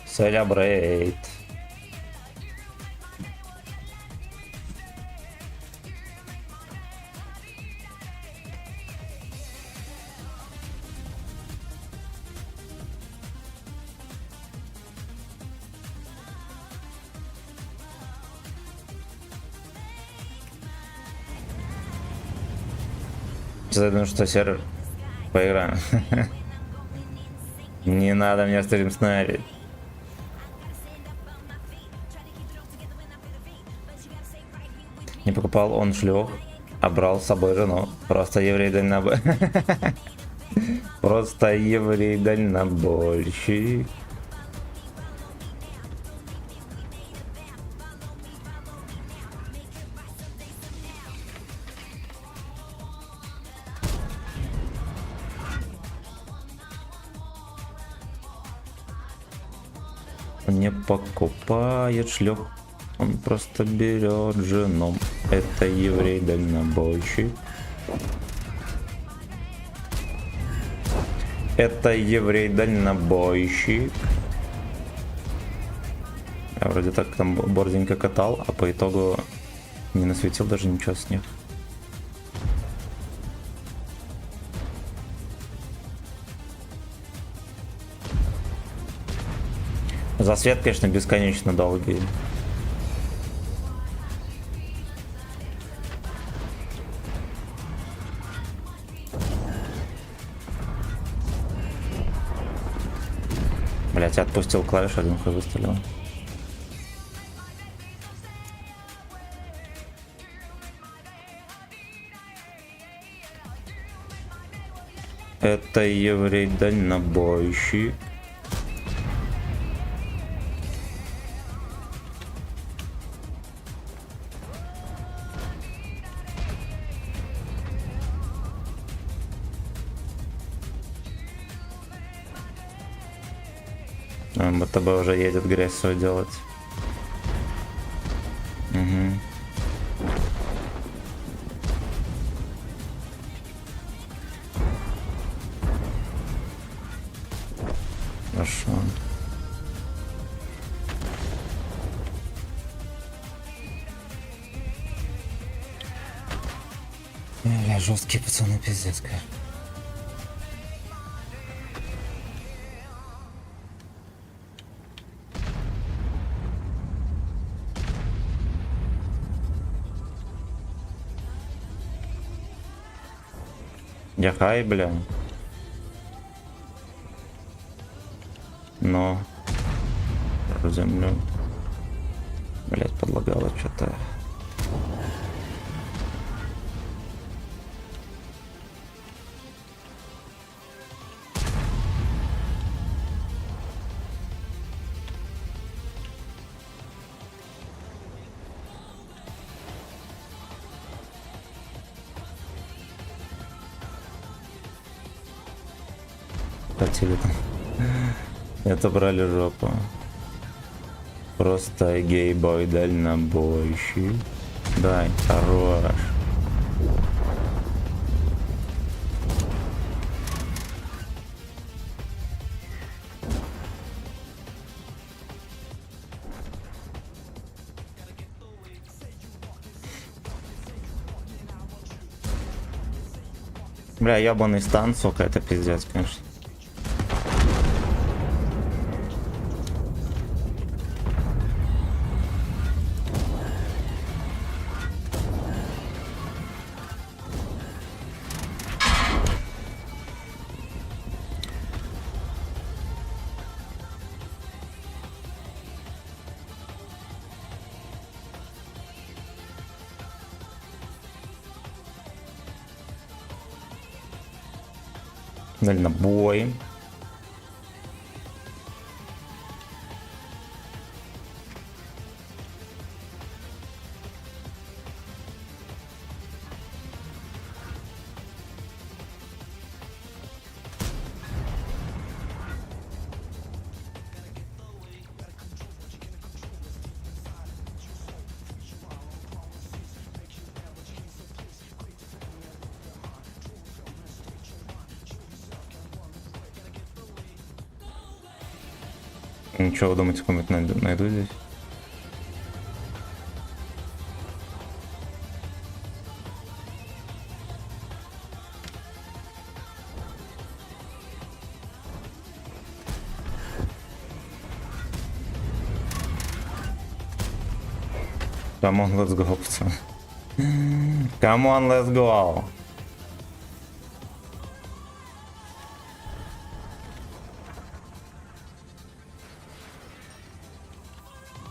Celebrate. Давайте зайдем что сервер. Поиграем. Не надо мне стрим снарить. Не покупал он шлюх, а брал с собой жену. Просто еврей дальнобойщик. Просто еврей дальнобойщик. Не покупает шлюх, он просто берет жену. Это еврей дальнобойщик. Это еврей дальнобойщик. Я вроде так там борзенько катал, а по итогу не насветил даже ничего с них. Засвет, конечно, бесконечно долгий. Блять, я отпустил клавишу, один хуй выстрелил. Это еврей дальнобойщик. БТБ уже едет грязь свою делать. Угу. Хорошо. Бля, жесткие пацаны, пиздец, конечно. Я хай, бля. Но землю. Блять, подлагало что-то. Хотели там. Это брали жопу. Просто гей-бой дальнобойщик. Дай, хорош. Бля, ебаный стан, сука, это пиздец, конечно. Дальнобой. Ничего, вы думаете, кому-нибудь найду здесь? Come on, let's go, пацаны. Come on, let's go.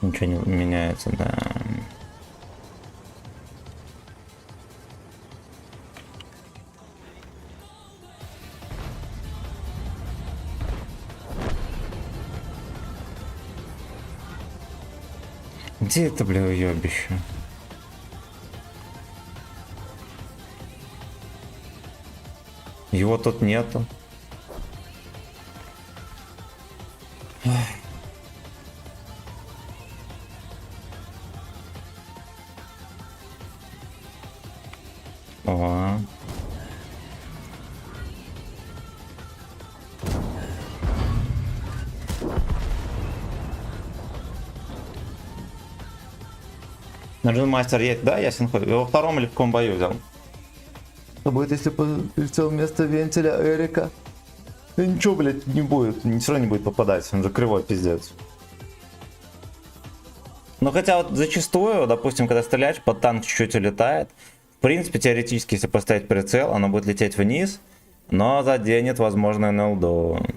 Ничего не меняется, да. Где это, бля, уёбище? Его тут нету. О. Нажим мастер есть, да, я синхой. Его во втором или в каком бою взял? Что будет, если прицел вместо вентиля Эрика? Да ничего, блядь, не будет. Все равно не будет попадать. Он же кривой, пиздец. Ну хотя вот зачастую, допустим, когда стреляешь, под танк чуть-чуть улетает. В принципе, теоретически, если поставить прицел, оно будет лететь вниз, но заденет, возможно, НЛД.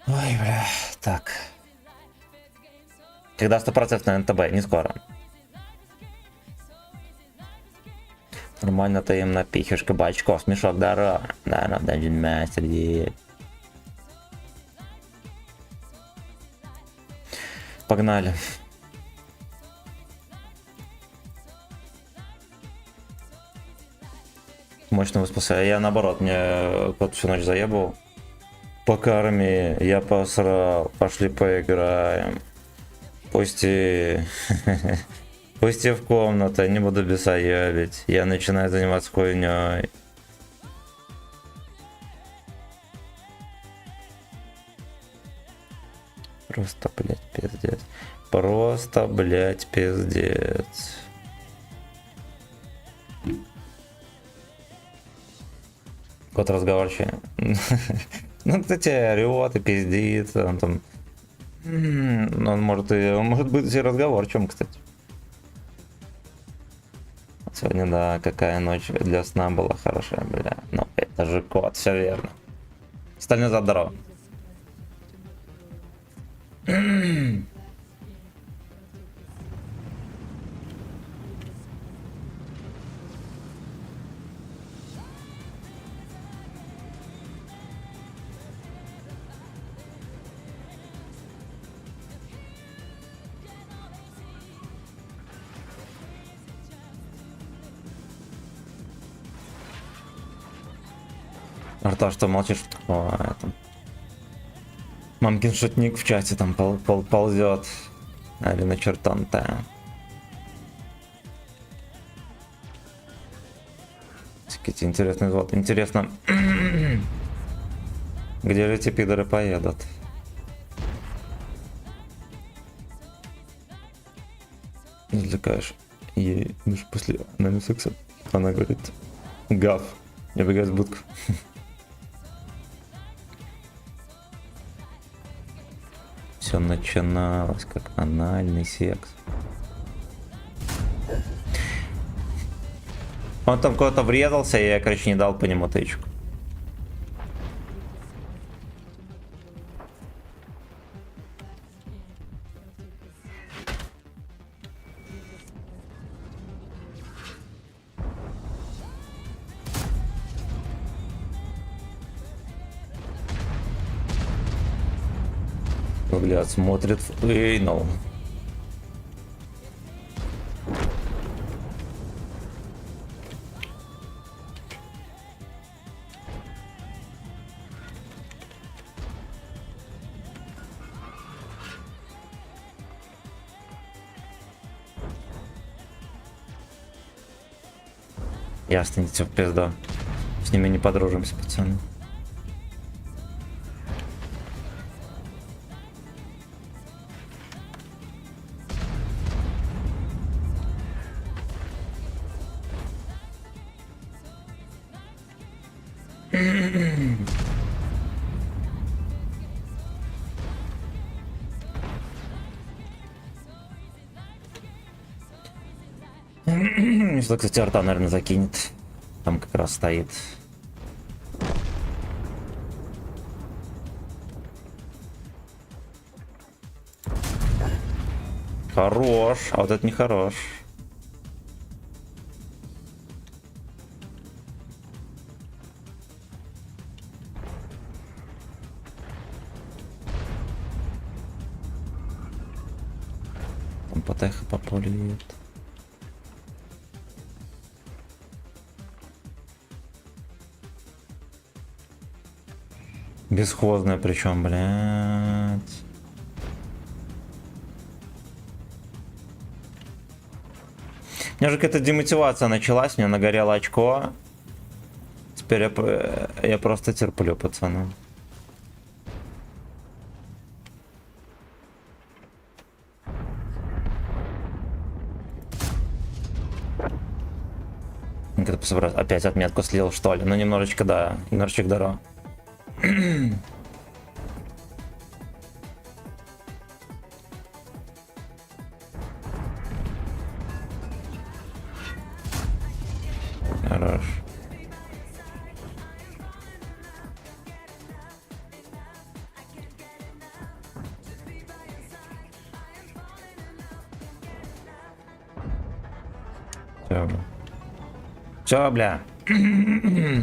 Ой, бля, так. Когда 100% на НТБ, не скоро. Нормально ты им напихаешь кабачков, смешок, здорово. Да, на Dungeon Master есть. Погнали. Мощно выспался. Я наоборот, мне кот всю ночь заебал. Покорми, я посрал, пошли поиграем. Пусти. Пусти в комнату, я не буду бесоебить. Я начинаю заниматься хуйней. Просто, блядь, пиздец. Просто, блядь, пиздец. Кот разговорчивый. Ну, кстати, орёт и пиздит. Он там... Он может быть и разговорчивым, кстати. Сегодня, да, какая ночь для сна была хорошая, бля. Ну, это же кот, все верно. Остальные здорово. Арта, что молчишь? О, это... Мамкин шутник в чате там ползет. Или на чертан-то. Какие-то интересные звуки. Интересно, где же эти пидоры поедут? Извлекаешь ей лишь после анального секса. Она говорит: гав, я бегаю в будку. Все начиналось как анальный секс. Он там куда-то врезался, и я, короче, не дал по нему тычку. Блядь, смотрит в Эйнол. Ясно, идите в пизду. С ними не подружимся, пацаны. Что, кстати, арта, наверное, закинет. Там как раз стоит. Хорош, а вот это не хорош. Там потеха по полю едет. Бесхозная причем, блядь. У меня же какая-то демотивация началась, мне нагорело очко. Теперь я просто терплю, пацаны. Опять отметку слил, что ли? Ну, немножечко, да. Немножечко здорово. Хорош. Всё, бля. Всё, бля.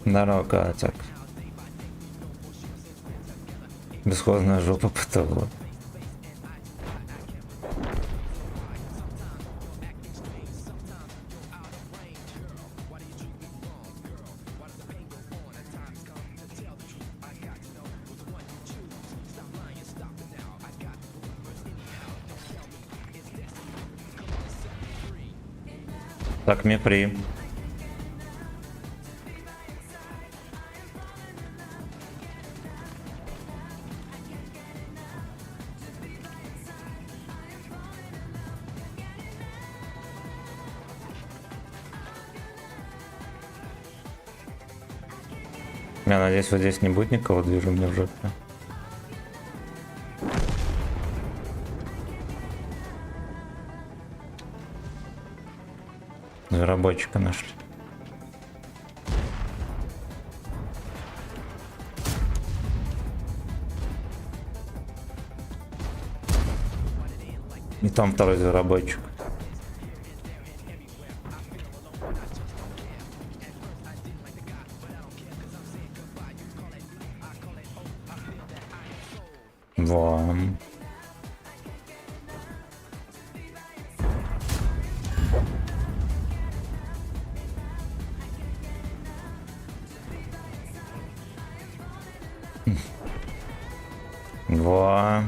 Здорово, котик. Бесхозная жопа ПТО. Так, Мепри. Я надеюсь, вот здесь не будет никого движу мне в жопе. Разработчика нашли. И там второй разработчик. Вон. Во.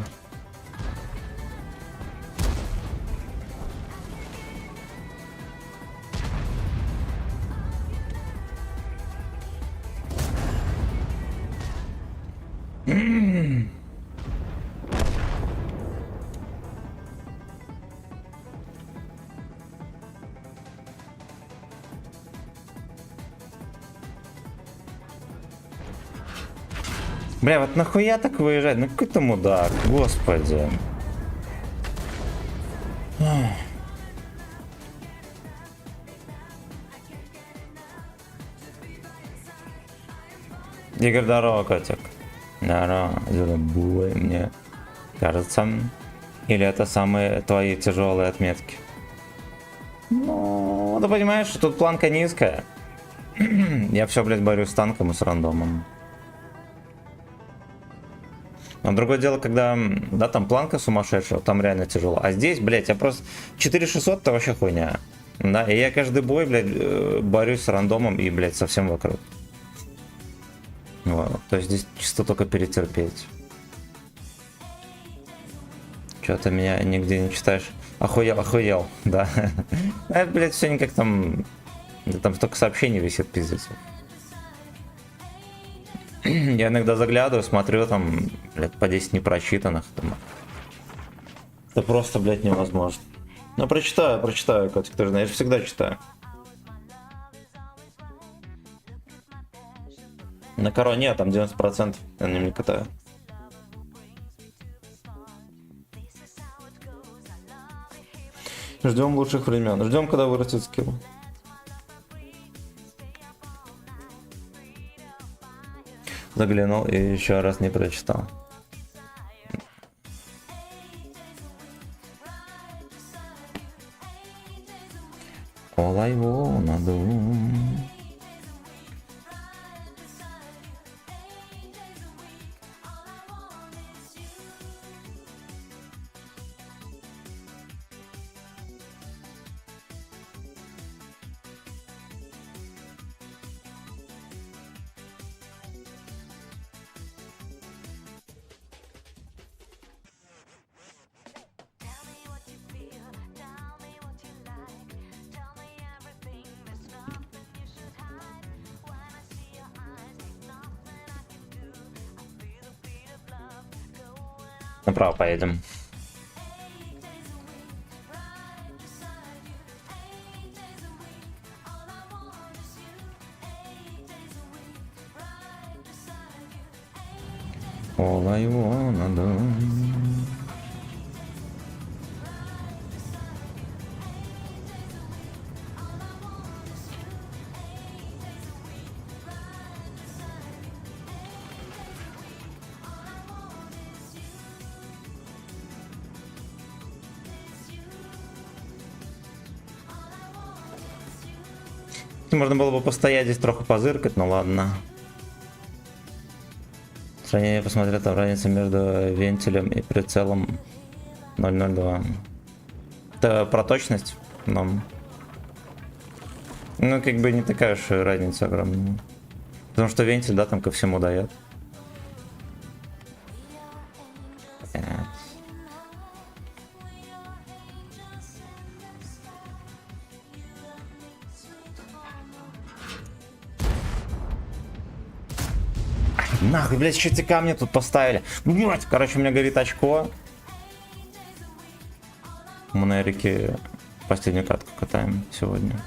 Бля, вот нахуя так выезжать? Ну какой ты мудак, господи. Игорь, здорово, котик. Здорово, забывай, мне кажется. Или это самые твои тяжелые отметки? Ну, ты понимаешь, что тут планка низкая. Я все, блядь, борюсь с танком и с рандомом. Но другое дело, когда, да, там планка сумасшедшая, там реально тяжело. А здесь, блядь, я просто... 4600 это вообще хуйня. Да, и я каждый бой, блядь, борюсь с рандомом и, блядь, совсем вокруг. Вот, то есть здесь чисто только перетерпеть. Что-то меня нигде не читаешь. Охуел, да. А, блядь, все никак там... Там столько сообщений висит, пиздец. Я иногда заглядываю, смотрю, там, блядь, по 10 непрочитанных. Там. Это просто, блядь, невозможно. Ну, прочитаю, котик, ты же знаешь, всегда читаю. На короне там 90% я на нем не катаю. Ждем лучших времен. Ждем, когда вырастет скилл. Заглянул и еще раз не прочитал. All I wanna do. Направо поедем. All I wanna do. Можно было бы постоять здесь, трохи позыркать, но ладно. Сравнение посмотрел, там разница между вентилем и прицелом 0.02. Это про точность, но... Ну, как бы не такая уж и разница огромная. Потому что вентиль, да, там ко всему дает. Нахуй, блядь, еще эти камни тут поставили. Блядь, короче, у меня горит очко. Мы на Эрике последнюю катку катаем сегодня.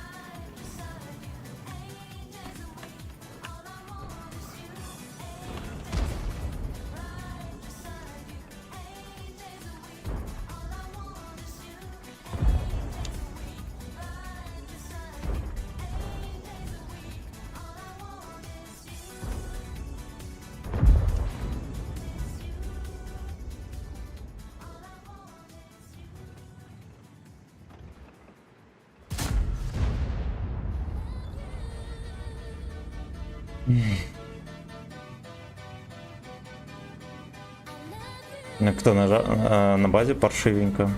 Кто на базе паршивенько.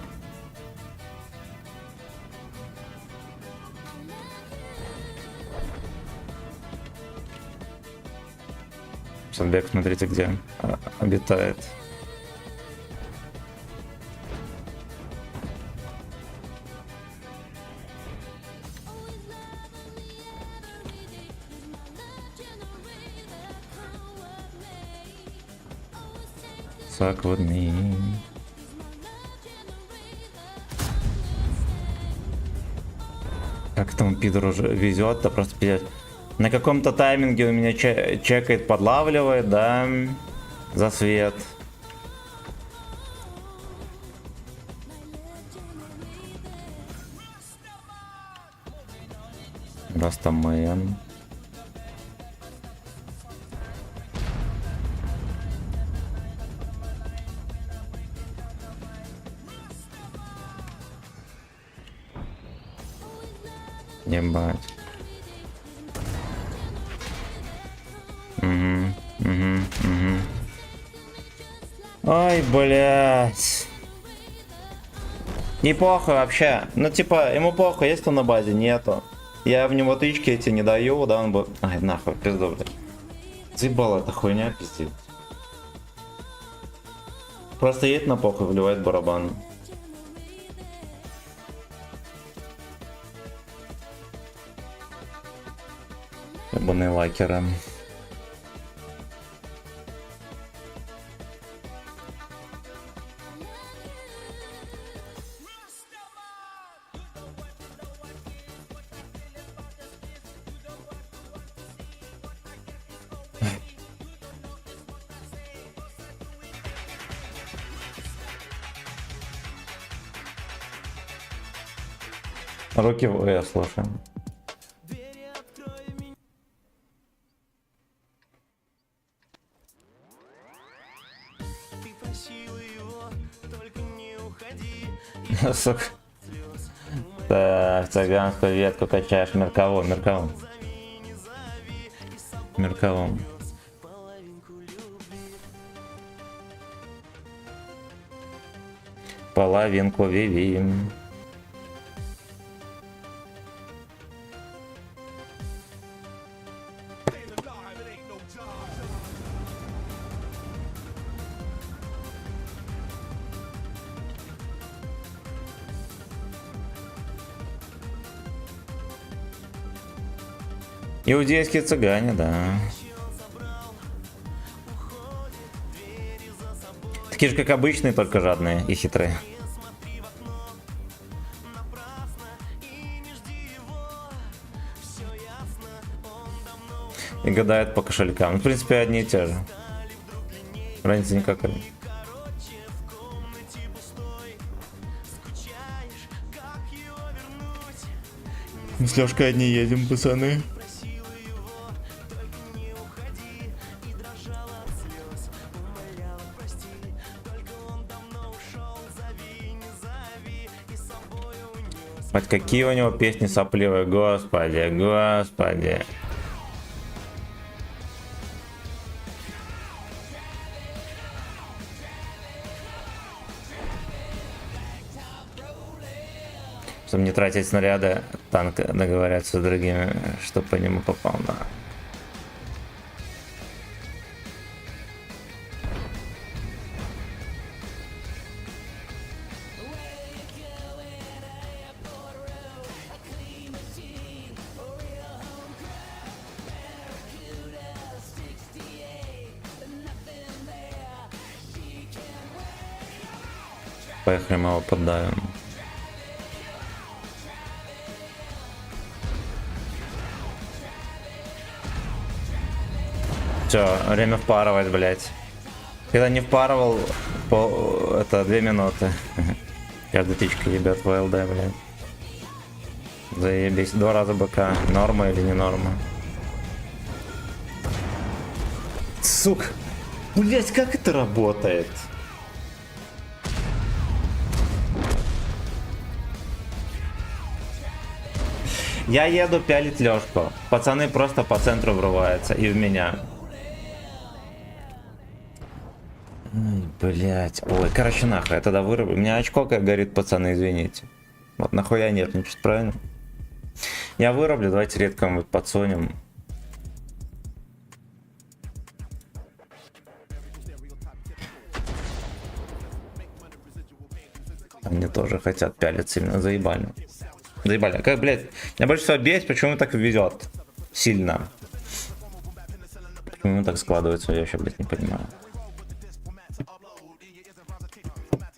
Садбек, смотрите, где обитает. Suck with me. Как там пидор уже везет, да просто пиздец. На каком-то тайминге у меня чекает, подлавливает, да, за свет. Растамен. Ебать. Ой, блядь. Не похуй вообще. Ну, типа, ему похуй, есть он на базе, нету. Я в него тычки эти не даю, да, он бы... Ай, нахуй, пизду, блядь. Заебала эта хуйня, пиздец. Просто едет на похуй, вливает барабан. Ебаные лакеры. Руки в... Я слушаю. Сука. Так, цыганскую ветку качаешь мерковом. Мерковом. Половинку Виви. Иудейские цыгане, да. Такие же, как обычные, только жадные и хитрые. И гадают по кошелькам. Ну, в принципе, одни и те же. Разницы никакой. Мы с Лёшкой одни едем, пацаны. Мать, какие у него песни сопливые, господи, господи. Чтобы не тратить снаряды, танк договорятся с другими, чтобы по нему попал, да. Поехали, мы его поддавим. Все, время впарывать, блять. Когда не впарывал, это 2 минуты. Каждая тычка ебет в ЛД, блядь. Заебись. 2 раза БК. Норма или не норма? Сука. Блять, как это работает? Я еду пялить Лёшку. Пацаны просто по центру врываются и в меня. Блять. Ой, короче, нахуй, я тогда вырублю. У меня очко как горит, пацаны, извините. Вот нахуя нервничать, правильно? Я вырублю, давайте редко мы подсунем. Они тоже хотят пялиться, именно заебали. Заебали. Как, блядь, меня больше всего бесит, почему так везет сильно. Почему так складывается, я вообще, блядь, не понимаю.